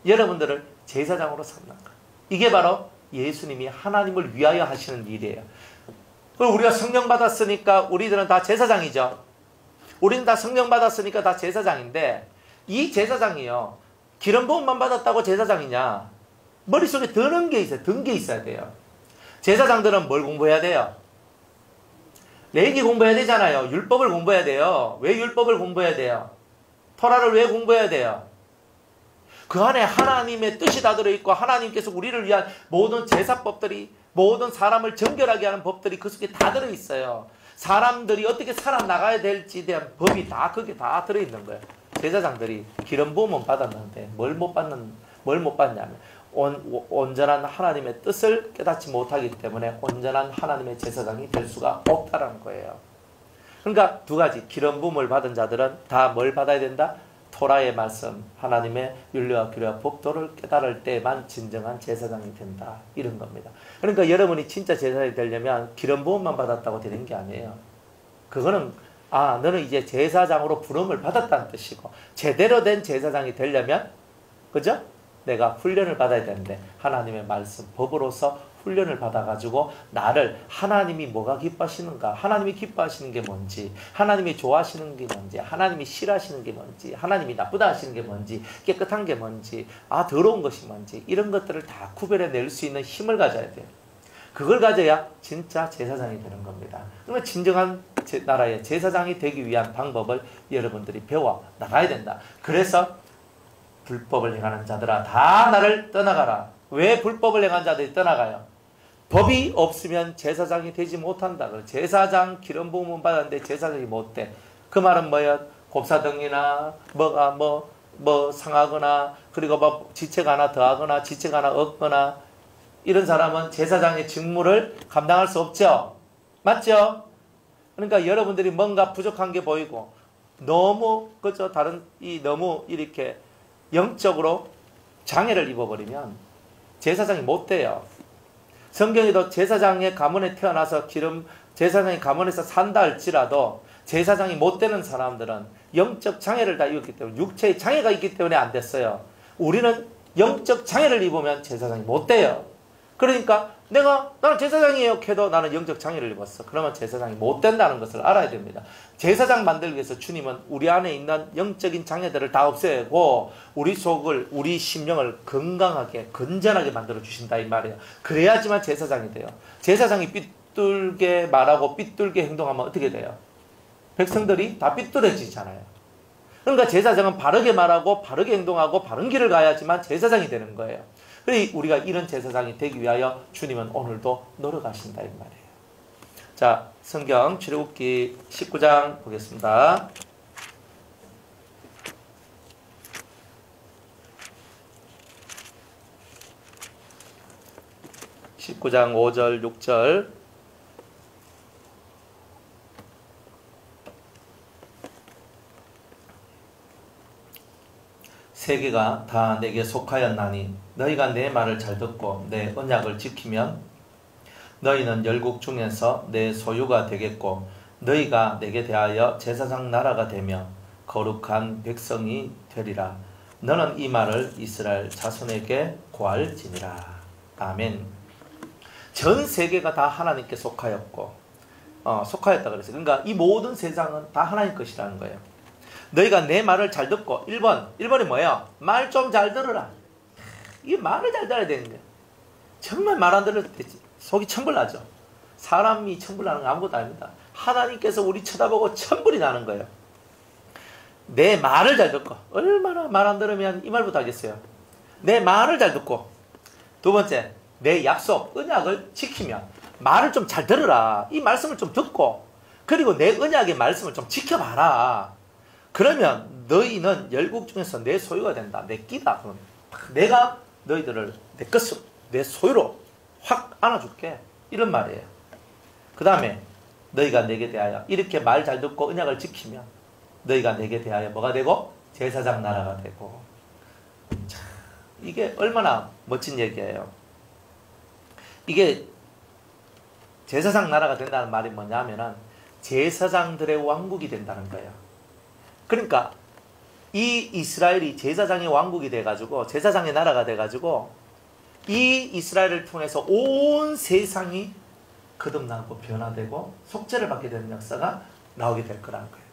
여러분들을 제사장으로 삼는 것. 이게 바로 예수님이 하나님을 위하여 하시는 일이에요. 그리고 우리가 성령 받았으니까 우리들은 다 제사장이죠. 우리는 다 성령 받았으니까 다 제사장인데 이 제사장이요. 기름 부음만 받았다고 제사장이냐? 머릿속에 드는 게 있어요. 든 게 있어야 돼요. 제사장들은 뭘 공부해야 돼요? 레위기 공부해야 되잖아요. 율법을 공부해야 돼요. 왜 율법을 공부해야 돼요? 토라를 왜 공부해야 돼요? 그 안에 하나님의 뜻이 다 들어있고 하나님께서 우리를 위한 모든 제사법들이 모든 사람을 정결하게 하는 법들이 그 속에 다 들어있어요. 사람들이 어떻게 살아나가야 될지에 대한 법이 다 그게 다 들어있는 거예요. 제사장들이 기름 부음은 받았는데 뭘 못 받냐면 온전한 하나님의 뜻을 깨닫지 못하기 때문에 온전한 하나님의 제사장이 될 수가 없다는 거예요. 그러니까 두 가지 기름 부음을 받은 자들은 다 뭘 받아야 된다? 토라의 말씀, 하나님의 윤리와 규례와 법도를 깨달을 때만 진정한 제사장이 된다. 이런 겁니다. 그러니까 여러분이 진짜 제사장이 되려면 기름 부음만 받았다고 되는 게 아니에요. 그거는 너는 이제 제사장으로 부름을 받았다는 뜻이고 제대로 된 제사장이 되려면 그죠? 내가 훈련을 받아야 되는데 하나님의 말씀, 법으로서 훈련을 받아가지고 나를 하나님이 뭐가 기뻐하시는가, 하나님이 기뻐하시는 게 뭔지, 하나님이 좋아하시는 게 뭔지, 하나님이 싫어하시는 게 뭔지, 하나님이 나쁘다 하시는 게 뭔지, 깨끗한 게 뭔지, 더러운 것이 뭔지 이런 것들을 다 구별해낼 수 있는 힘을 가져야 돼요. 그걸 가져야 진짜 제사장이 되는 겁니다. 그러면 진정한 나라의 제사장이 되기 위한 방법을 여러분들이 배워 나가야 된다. 그래서 불법을 행하는 자들아 다 나를 떠나가라. 왜 불법을 행하는 자들이 떠나가요? 법이 없으면 제사장이 되지 못한다. 제사장 기름 부음은 받았는데 제사장이 못 돼. 그 말은 뭐예요? 곱사등이나 뭐가 뭐 상하거나 그리고 뭐 지체가 하나 더하거나 지체가 하나 없거나 이런 사람은 제사장의 직무를 감당할 수 없죠. 맞죠? 그러니까 여러분들이 뭔가 부족한 게 보이고 너무 그죠? 너무 이렇게 영적으로 장애를 입어버리면 제사장이 못 돼요. 성경에도 제사장의 가문에 태어나서 제사장의 가문에서 산다 할지라도 제사장이 못 되는 사람들은 영적 장애를 다 입었기 때문에 육체의 장애가 있기 때문에 안 됐어요. 우리는 영적 장애를 입으면 제사장이 못 돼요. 그러니까 나는 제사장이에요 해도 나는 영적 장애를 입었어. 그러면 제사장이 못 된다는 것을 알아야 됩니다. 제사장 만들기 위해서 주님은 우리 안에 있는 영적인 장애들을 다 없애고 우리 심령을 건강하게 건전하게 만들어 주신다 이 말이에요. 그래야지만 제사장이 돼요. 제사장이 삐뚤게 말하고 삐뚤게 행동하면 어떻게 돼요? 백성들이 다 삐뚤어지잖아요. 그러니까 제사장은 바르게 말하고 바르게 행동하고 바른 길을 가야지만 제사장이 되는 거예요. 우리가 이런 제사장이 되기 위하여 주님은 오늘도 노력하신다 이 말이에요. 자, 성경 출애굽기 19장 보겠습니다. 19장 5절 6절 세계가 다 내게 속하였나니 너희가 내 말을 잘 듣고 내 언약을 지키면 너희는 열국 중에서 내 소유가 되겠고 너희가 내게 대하여 제사장 나라가 되며 거룩한 백성이 되리라. 너는 이 말을 이스라엘 자손에게 고할지니라. 아멘. 전 세계가 다 하나님께 속하였고 속하였다 그랬어요. 그러니까 이 모든 세상은 다 하나님 것이라는 거예요. 너희가 내 말을 잘 듣고 1번이 뭐예요? 말 좀 잘 들으라. 이 말을 잘 들어야 되는 거예요. 정말 말 안 들을 때 속이 천불나죠. 사람이 천불나는 건 아무것도 아닙니다. 하나님께서 우리 쳐다보고 천불이 나는 거예요. 내 말을 잘 듣고, 얼마나 말 안 들으면 이 말부터 하겠어요. 내 말을 잘 듣고, 두 번째, 내 약속, 언약을 지키면 말을 좀 잘 들으라. 이 말씀을 좀 듣고, 그리고 내 언약의 말씀을 좀 지켜봐라. 그러면 너희는 열국 중에서 내 소유가 된다. 내 끼다. 그럼 내가 너희들을 내 것으로, 내 소유로 확 안아줄게. 이런 말이에요. 그 다음에 너희가 내게 대하여 이렇게 말 잘 듣고 언약을 지키면 너희가 내게 대하여 뭐가 되고? 제사장 나라가 되고. 자, 이게 얼마나 멋진 얘기예요. 이게 제사장 나라가 된다는 말이 뭐냐면은 제사장들의 왕국이 된다는 거예요. 그러니까 이 이스라엘이 제사장의 왕국이 돼가지고 제사장의 나라가 돼가지고 이 이스라엘을 통해서 온 세상이 거듭나고 변화되고 속죄를 받게 되는 역사가 나오게 될 거라는 거예요.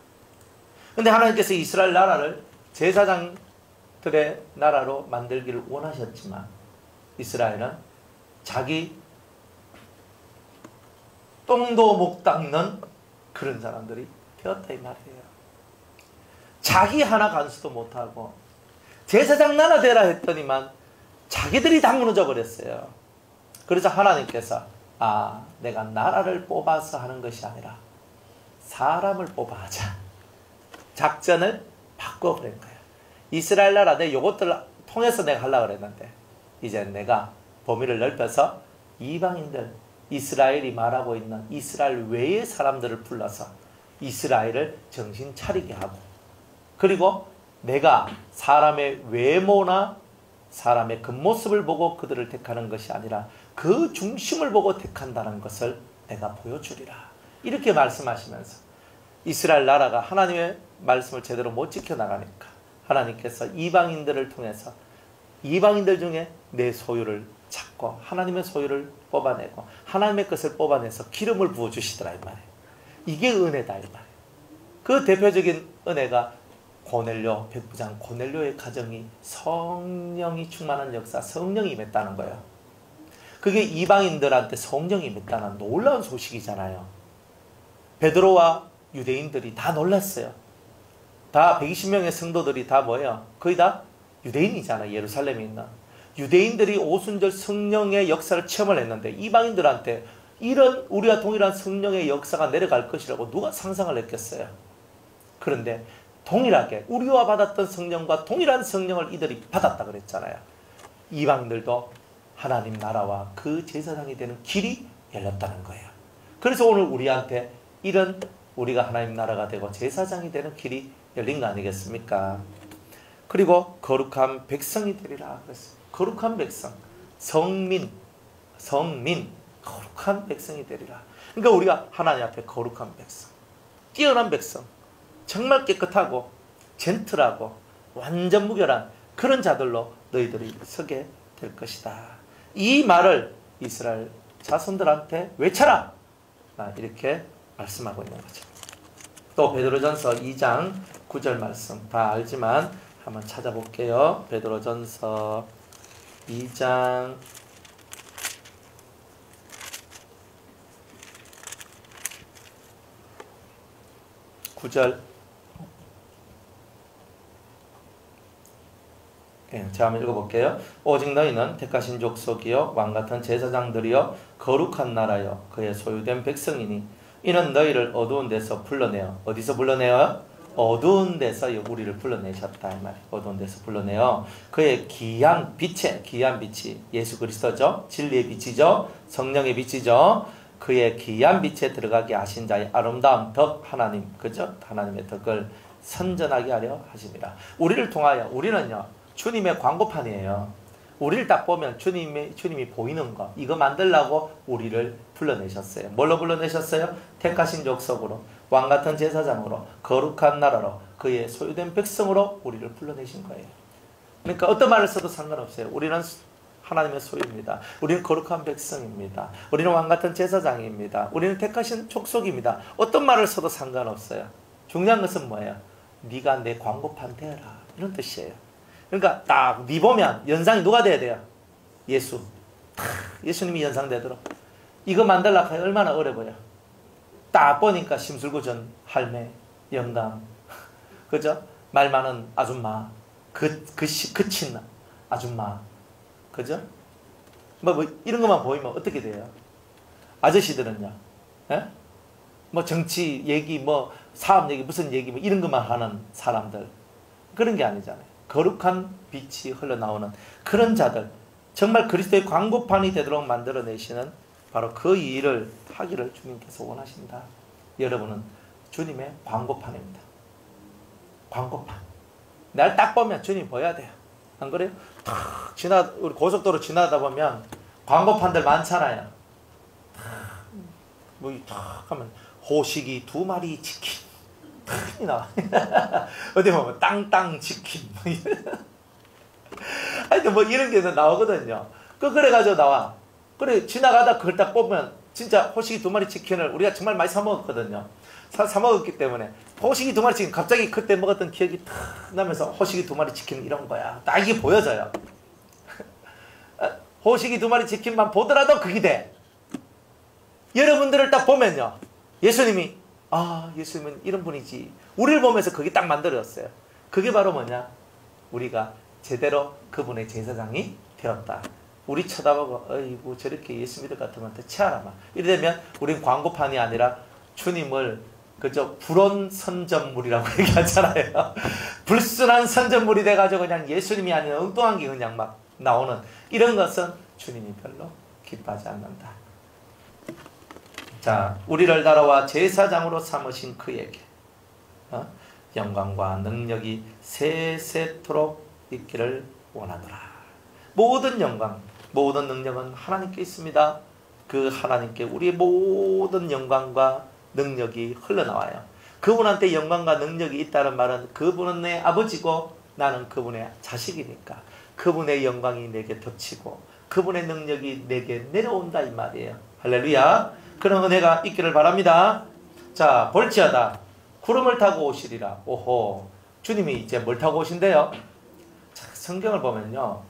근데 하나님께서 이스라엘 나라를 제사장들의 나라로 만들기를 원하셨지만 이스라엘은 자기 똥도 못 닦는 그런 사람들이 되었다 이 말이에요. 자기 하나 간수도 못하고 제사장 나라 되라 했더니만 자기들이 다 무너져 버렸어요. 그래서 하나님께서 내가 나라를 뽑아서 하는 것이 아니라 사람을 뽑아 하자. 작전을 바꿔버린 거예요. 이스라엘 나라 내 요것들을 통해서 내가 하려고 그랬는데 이제 내가 범위를 넓혀서 이방인들, 이스라엘이 말하고 있는 이스라엘 외의 사람들을 불러서 이스라엘을 정신 차리게 하고, 그리고 내가 사람의 외모나 사람의 겉모습을 보고 그들을 택하는 것이 아니라 그 중심을 보고 택한다는 것을 내가 보여주리라. 이렇게 말씀하시면서 이스라엘 나라가 하나님의 말씀을 제대로 못 지켜나가니까 하나님께서 이방인들을 통해서 이방인들 중에 내 소유를 찾고 하나님의 소유를 뽑아내고 하나님의 것을 뽑아내서 기름을 부어주시더라 이 말이에요. 이게 은혜다 이 말이에요. 그 대표적인 은혜가 고넬료, 백부장 고넬료의 가정이 성령이 충만한 역사, 성령이 임했다는 거예요. 그게 이방인들한테 성령이 임했다는 놀라운 소식이잖아요. 베드로와 유대인들이 다 놀랐어요. 다 120명의 성도들이 다 뭐예요? 거의 다 유대인이잖아요. 예루살렘에 있는 유대인들이 오순절 성령의 역사를 체험을 했는데 이방인들한테 이런 우리와 동일한 성령의 역사가 내려갈 것이라고 누가 상상을 했겠어요? 그런데 동일하게 우리와 받았던 성령과 동일한 성령을 이들이 받았다 그랬잖아요. 이방인들도 하나님 나라와 그 제사장이 되는 길이 열렸다는 거예요. 그래서 오늘 우리한테 이런 우리가 하나님 나라가 되고 제사장이 되는 길이 열린 거 아니겠습니까? 그리고 거룩한 백성이 되리라 그랬어요. 거룩한 백성, 성민, 거룩한 백성이 되리라. 그러니까 우리가 하나님 앞에 거룩한 백성, 뛰어난 백성, 정말 깨끗하고 젠틀하고 완전 무결한 그런 자들로 너희들이 서게 될 것이다. 이 말을 이스라엘 자손들한테 외쳐라. 이렇게 말씀하고 있는 거죠. 또 베드로전서 2장 9절 말씀 다 알지만 한번 찾아볼게요. 베드로전서 2장 9절. 제가 한번 읽어볼게요. 오직 너희는 택하신 족속이요 왕같은 제사장들이요 거룩한 나라요 그의 소유된 백성이니 이는 너희를 어두운 데서 불러내어 어디서 불러내어? 어두운 데서 우리를 불러내셨다 이 말이에요. 어두운 데서 불러내요. 그의 귀한 빛이 예수 그리스도죠. 진리의 빛이죠. 성령의 빛이죠. 그의 귀한 빛에 들어가게 하신 자의 아름다운 덕 하나님, 그죠? 하나님의 덕을 선전하게 하려 하십니다. 우리를 통하여 우리는요 주님의 광고판이에요. 우리를 딱 보면 주님이 보이는 거 이거 만들라고 우리를 불러내셨어요. 뭘로 불러내셨어요? 택하신 족속으로 왕같은 제사장으로 거룩한 나라로 그의 소유된 백성으로 우리를 불러내신 거예요. 그러니까 어떤 말을 써도 상관없어요. 우리는 하나님의 소유입니다. 우리는 거룩한 백성입니다. 우리는 왕같은 제사장입니다. 우리는 택하신 족속입니다. 어떤 말을 써도 상관없어요. 중요한 것은 뭐예요? 네가 내 광고판 되어라 이런 뜻이에요. 그러니까 딱 네 보면 연상이 누가 돼야 돼요? 예수. 예수님이 연상되도록. 이거 만들려고 하면 얼마나 어려 보여. 딱 보니까 심술구전 할매, 영감, 그죠? 말 많은 아줌마, 그친 아줌마, 그죠? 뭐 이런 것만 보이면 어떻게 돼요? 아저씨들은요, 예? 뭐 정치 얘기, 뭐 사업 얘기, 무슨 얘기, 뭐 이런 것만 하는 사람들 그런 게 아니잖아요. 거룩한 빛이 흘러나오는 그런 자들, 정말 그리스도의 광고판이 되도록 만들어내시는 바로 그 일을 하기를 주님께서 원하신다. 여러분은 주님의 광고판입니다. 광고판. 날 딱 보면 주님 보여야 돼요. 안 그래요? 탁 우리 고속도로 지나다 보면 광고판들 많잖아요. 탁 하면 호식이 2마리 치킨 탁이 나와. 어디 보면 땅땅 치킨. 하여튼 뭐 이런 게 나오거든요. 그래가지고 나와. 그래 지나가다 그걸 딱 보면 진짜 호식이 2마리 치킨을 우리가 정말 많이 사 먹었거든요. 사 먹었기 때문에 호식이 2마리 치킨 갑자기 그때 먹었던 기억이 탁 나면서 호식이 2마리 치킨 이런 거야. 딱 이게 보여져요. 호식이 2마리 치킨만 보더라도 그게 돼. 여러분들을 딱 보면요. 예수님이 예수님은 이런 분이지. 우리를 보면서 그게 딱 만들어졌어요. 그게 바로 뭐냐? 우리가 제대로 그분의 제사장이 되었다. 우리 쳐다보고 어이구 저렇게 예수 믿을 것 같으면 더 치아라마. 이러면 우린 광고판이 아니라 주님을 그저 불온 선전물이라고 얘기하잖아요. 불순한 선전물이 돼가지고 그냥 예수님이 아닌 엉뚱한 게 그냥 막 나오는 이런 것은 주님이 별로 기뻐하지 않는다. 자, 우리를 나라와 제사장으로 삼으신 그에게 영광과 능력이 세세토록 있기를 원하노라. 모든 영광, 모든 능력은 하나님께 있습니다. 그 하나님께 우리의 모든 영광과 능력이 흘러나와요. 그분한테 영광과 능력이 있다는 말은 그분은 내 아버지고 나는 그분의 자식이니까 그분의 영광이 내게 덮치고 그분의 능력이 내게 내려온다 이 말이에요. 할렐루야. 그런 은혜가 있기를 바랍니다. 자, 볼지어다 구름을 타고 오시리라. 오호, 주님이 이제 뭘 타고 오신대요? 자, 성경을 보면요,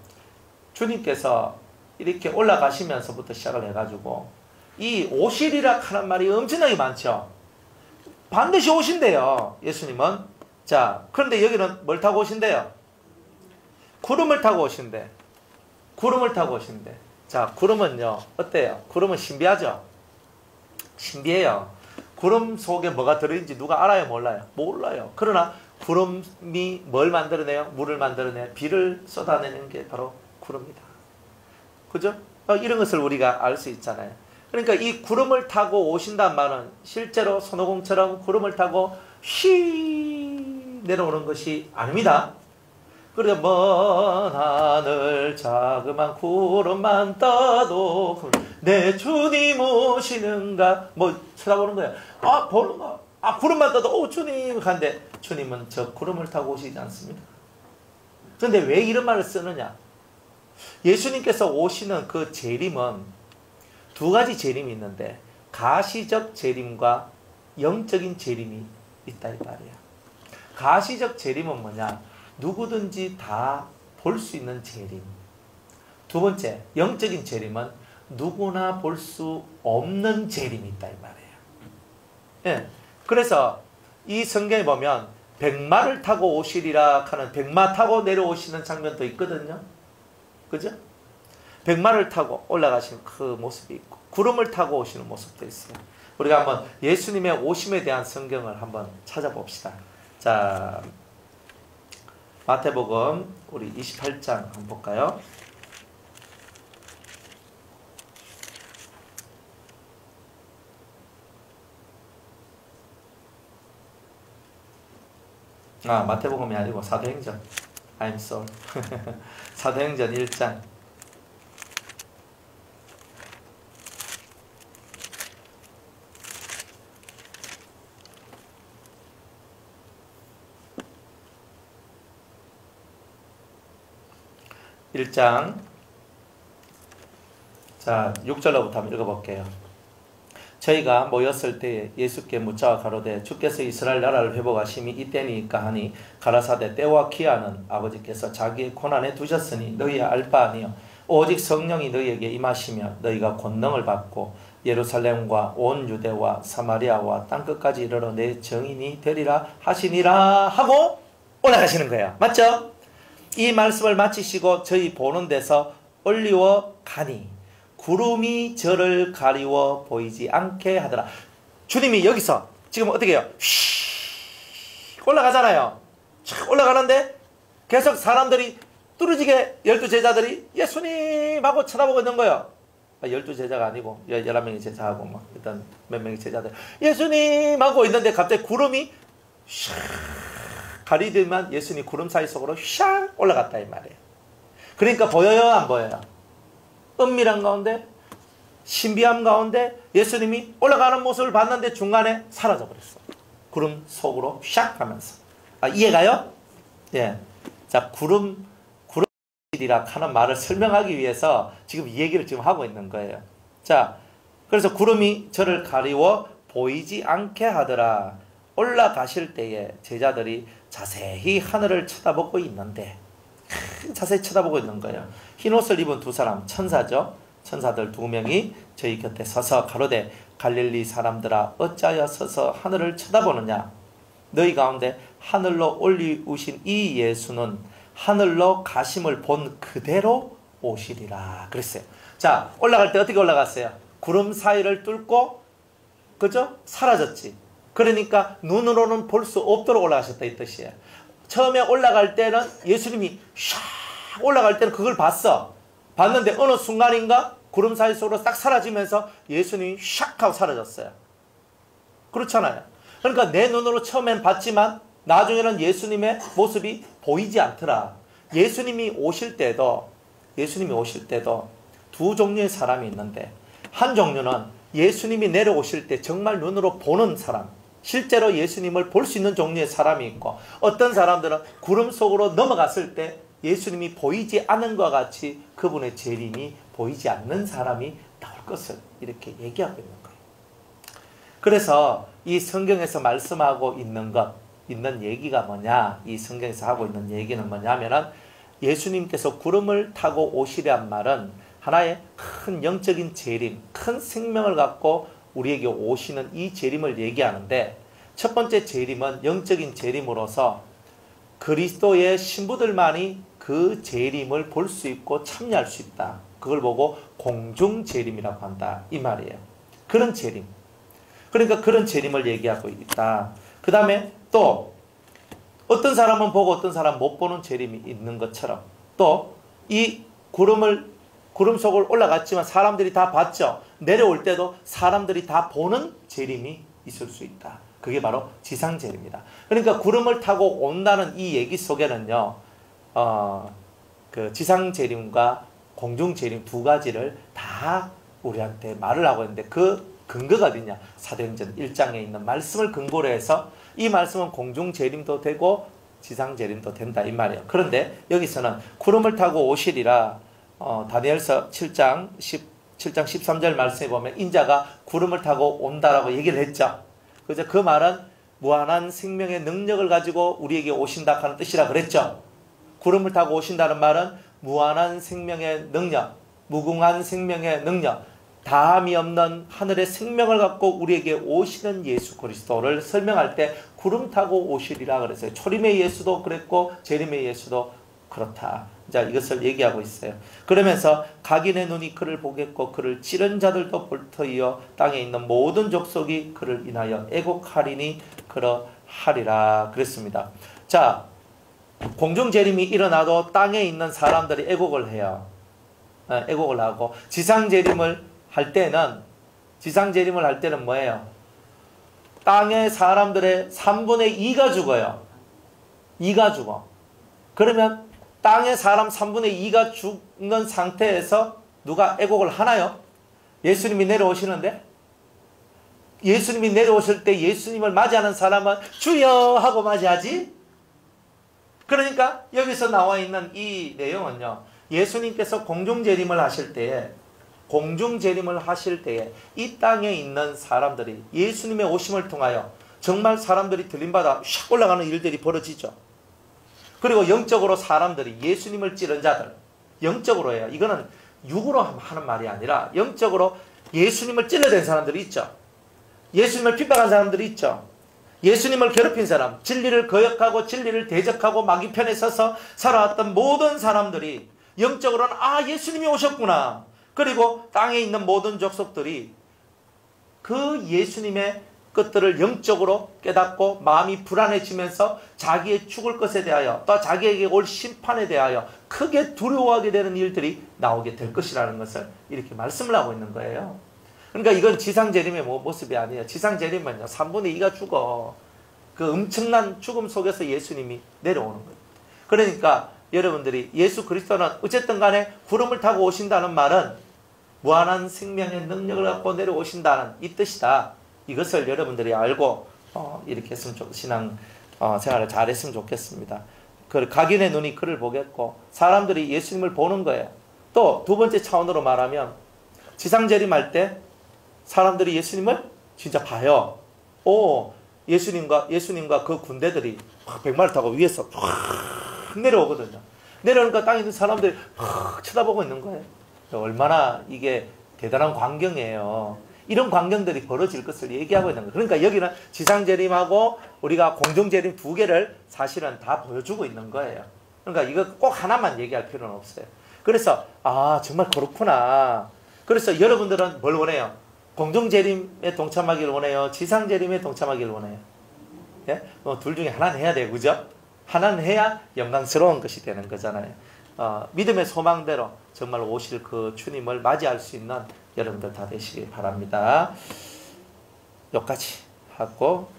주님께서 이렇게 올라가시면서부터 시작을 해가지고 이 오시리라 하는 말이 엄청나게 많죠. 반드시 오신대요, 예수님은. 자, 그런데 여기는 뭘 타고 오신대요? 구름을 타고 오신대. 구름을 타고 오신대. 자, 구름은요 어때요? 구름은 신비하죠? 신비해요. 구름 속에 뭐가 들어있는지 누가 알아요? 몰라요? 몰라요. 그러나 구름이 뭘 만들어내요? 물을 만들어내요. 비를 쏟아내는 게 바로 구름이다. 그죠? 이런 것을 우리가 알 수 있잖아요. 그러니까 이 구름을 타고 오신다는 말은 실제로 손오공처럼 구름을 타고 휘 내려오는 것이 아닙니다. 그래서 먼 하늘 자그만 구름만 떠도 내 주님 오시는가 뭐 쳐다보는 거예요. 보는 거. 구름만 떠도 주님 한데 주님은 저 구름을 타고 오시지 않습니다. 그런데 왜 이런 말을 쓰느냐? 예수님께서 오시는 그 재림은 두 가지 재림이 있는데 가시적 재림과 영적인 재림이 있다 이 말이에요. 가시적 재림은 뭐냐? 누구든지 다 볼 수 있는 재림. 두 번째, 영적인 재림은 누구나 볼 수 없는 재림이 있다 이 말이에요. 예. 그래서 이 성경에 보면 백마를 타고 오시리라 하는 백마 타고 내려오시는 장면도 있거든요. 그죠? 백마를 타고 올라가시는 그 모습이 있고 구름을 타고 오시는 모습도 있어요. 우리가 한번 예수님의 오심에 대한 성경을 한번 찾아봅시다. 자, 마태복음 우리 28장 한번 볼까요? 마태복음이 아니고 사도행전. I'm sorry. 사도행전 1장. 자, 6절로부터 한번 읽어볼게요. 저희가 모였을 때에 예수께 묻자와 가로되 주께서 이스라엘 나라를 회복하심이 이때니까 하니 가라사대 때와 기한은 아버지께서 자기의 권한에 두셨으니 너희의 알 바 아니요 오직 성령이 너희에게 임하시며 너희가 권능을 받고 예루살렘과 온 유대와 사마리아와 땅끝까지 이르러 내 증인이 되리라 하시니라 하고 올라가시는 거예요. 맞죠? 이 말씀을 마치시고 저희 보는 데서 올리워 가니 구름이 저를 가리워 보이지 않게 하더라. 주님이 여기서 지금 어떻게 해요? 올라가잖아요. 올라가는데 계속 사람들이 뚫어지게 12제자들이 예수님하고 쳐다보고 있는 거예요. 12제자가 아니고 11명의 제자하고 막 일단 몇 명의 제자들 예수님하고 있는데 갑자기 구름이 가리더만 예수님이 구름 사이 속으로 샥 올라갔다 이 말이에요. 그러니까 보여요 안 보여요? 은밀한 가운데 신비함 가운데 예수님이 올라가는 모습을 봤는데 중간에 사라져버렸어. 구름 속으로 샥 하면서. 이해가요? 예. 자, 구름이라 하는 말을 설명하기 위해서 지금 이 얘기를 지금 하고 있는 거예요. 자, 그래서 구름이 저를 가리워 보이지 않게 하더라. 올라가실 때에 제자들이 자세히 하늘을 쳐다보고 있는데 자세히 쳐다보고 있는 거예요. 흰옷을 입은 두 사람, 천사죠. 천사들 두 명이 저희 곁에 서서 가로되 갈릴리 사람들아 어찌하여 서서 하늘을 쳐다보느냐. 너희 가운데 하늘로 올리우신 이 예수는 하늘로 가심을 본 그대로 오시리라 그랬어요. 자, 올라갈 때 어떻게 올라갔어요? 구름 사이를 뚫고 그죠? 사라졌지. 그러니까 눈으로는 볼 수 없도록 올라가셨다 이 뜻이에요. 처음에 올라갈 때는 예수님이 샥 올라갈 때는 그걸 봤어. 봤는데 어느 순간인가 구름 사이 속으로 싹 사라지면서 예수님이 샥 하고 사라졌어요. 그렇잖아요. 그러니까 내 눈으로 처음엔 봤지만 나중에는 예수님의 모습이 보이지 않더라. 예수님이 오실 때도 두 종류의 사람이 있는데 한 종류는 예수님이 내려오실 때 정말 눈으로 보는 사람, 실제로 예수님을 볼 수 있는 종류의 사람이 있고 어떤 사람들은 구름 속으로 넘어갔을 때 예수님이 보이지 않은 것과 같이 그분의 재림이 보이지 않는 사람이 나올 것을 이렇게 얘기하고 있는 거예요. 그래서 이 성경에서 말씀하고 있는 얘기가 뭐냐, 이 성경에서 하고 있는 얘기는 뭐냐면은 예수님께서 구름을 타고 오시란 말은 하나의 큰 영적인 재림, 큰 생명을 갖고 우리에게 오시는 이 재림을 얘기하는데 첫 번째 재림은 영적인 재림으로서 그리스도의 신부들만이 그 재림을 볼 수 있고 참여할 수 있다. 그걸 보고 공중 재림이라고 한다 이 말이에요. 그런 재림. 그러니까 그런 재림을 얘기하고 있다. 그 다음에 또 어떤 사람은 보고 어떤 사람은 못 보는 재림이 있는 것처럼 또 이 구름 속을 올라갔지만 사람들이 다 봤죠. 내려올 때도 사람들이 다 보는 재림이 있을 수 있다. 그게 바로 지상재림이다. 그러니까 구름을 타고 온다는 이 얘기 속에는요, 그 지상재림과 공중재림 두 가지를 다 우리한테 말을 하고 있는데 그 근거가 어디냐? 사도행전 1장에 있는 말씀을 근거로 해서 이 말씀은 공중재림도 되고 지상재림도 된다 이 말이에요. 그런데 여기서는 구름을 타고 오시리라 다니엘서 7장 13절 말씀에 보면 인자가 구름을 타고 온다라고 얘기를 했죠. 그래서 그 말은 무한한 생명의 능력을 가지고 우리에게 오신다 하는 뜻이라 그랬죠. 구름을 타고 오신다는 말은 무한한 생명의 능력, 무궁한 생명의 능력, 다함이 없는 하늘의 생명을 갖고 우리에게 오시는 예수 그리스도를 설명할 때 구름 타고 오시리라 그랬어요. 초림의 예수도 그랬고 재림의 예수도 그렇다. 자, 이것을 얘기하고 있어요. 그러면서 각인의 눈이 그를 보겠고 그를 찌른 자들도 볼터이어 땅에 있는 모든 족속이 그를 인하여 애곡하리니 그러하리라 그랬습니다. 자, 공중재림이 일어나도 땅에 있는 사람들이 애곡을 해요. 애곡을 하고 지상재림을 할 때는 뭐예요? 땅의 사람들의 3분의 2가 죽어요. 2가 죽어. 그러면 땅의 사람 3분의 2가 죽는 상태에서 누가 애곡을 하나요? 예수님이 내려오시는데? 예수님이 내려오실 때 예수님을 맞이하는 사람은 주여 하고 맞이하지? 그러니까 여기서 나와 있는 이 내용은요, 예수님께서 공중재림을 하실 때에 이 땅에 있는 사람들이 예수님의 오심을 통하여 정말 사람들이 들림받아 샥 올라가는 일들이 벌어지죠. 그리고 영적으로 사람들이 예수님을 찌른 자들, 영적으로 해요. 이거는 육으로 하는 말이 아니라 영적으로 예수님을 찔러댄 사람들이 있죠. 예수님을 핍박한 사람들이 있죠. 예수님을 괴롭힌 사람, 진리를 거역하고 진리를 대적하고 마귀 편에 서서 살아왔던 모든 사람들이 영적으로는 예수님이 오셨구나. 그리고 땅에 있는 모든 족속들이 그 예수님의 것들을 영적으로 깨닫고 마음이 불안해지면서 자기의 죽을 것에 대하여 또 자기에게 올 심판에 대하여 크게 두려워하게 되는 일들이 나오게 될 것이라는 것을 이렇게 말씀을 하고 있는 거예요. 그러니까 이건 지상재림의 모습이 아니에요. 지상재림은요, 3분의 2가 죽어. 그 엄청난 죽음 속에서 예수님이 내려오는 거예요. 그러니까 여러분들이 예수 그리스도는 어쨌든 간에 구름을 타고 오신다는 말은 무한한 생명의 능력을 갖고 내려오신다는 이 뜻이다. 이것을 여러분들이 알고 이렇게 했으면 신앙 생활을 잘했으면 좋겠습니다. 각인의 눈이 그를 보겠고 사람들이 예수님을 보는 거예요. 또 두 번째 차원으로 말하면 지상재림할 때 사람들이 예수님을 진짜 봐요. 예수님과 그 군대들이 백마를 타고 위에서 확 내려오거든요. 내려오니까 땅에 있는 사람들이 확 쳐다보고 있는 거예요. 얼마나 이게 대단한 광경이에요. 이런 광경들이 벌어질 것을 얘기하고 있는 거예요. 그러니까 여기는 지상재림하고 우리가 공중재림 두 개를 사실은 다 보여주고 있는 거예요. 그러니까 이거 꼭 하나만 얘기할 필요는 없어요. 그래서 정말 그렇구나. 그래서 여러분들은 뭘 원해요? 공중재림에 동참하기를 원해요? 지상재림에 동참하기를 원해요? 예? 둘 중에 하나는 해야 돼요. 그죠? 하나는 해야 영광스러운 것이 되는 거잖아요. 믿음의 소망대로 정말 오실 그 주님을 맞이할 수 있는 여러분들 다 되시길 바랍니다. 여기까지 하고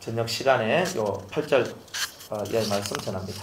저녁 시간에 요 8절 이하의 말씀 전합니다.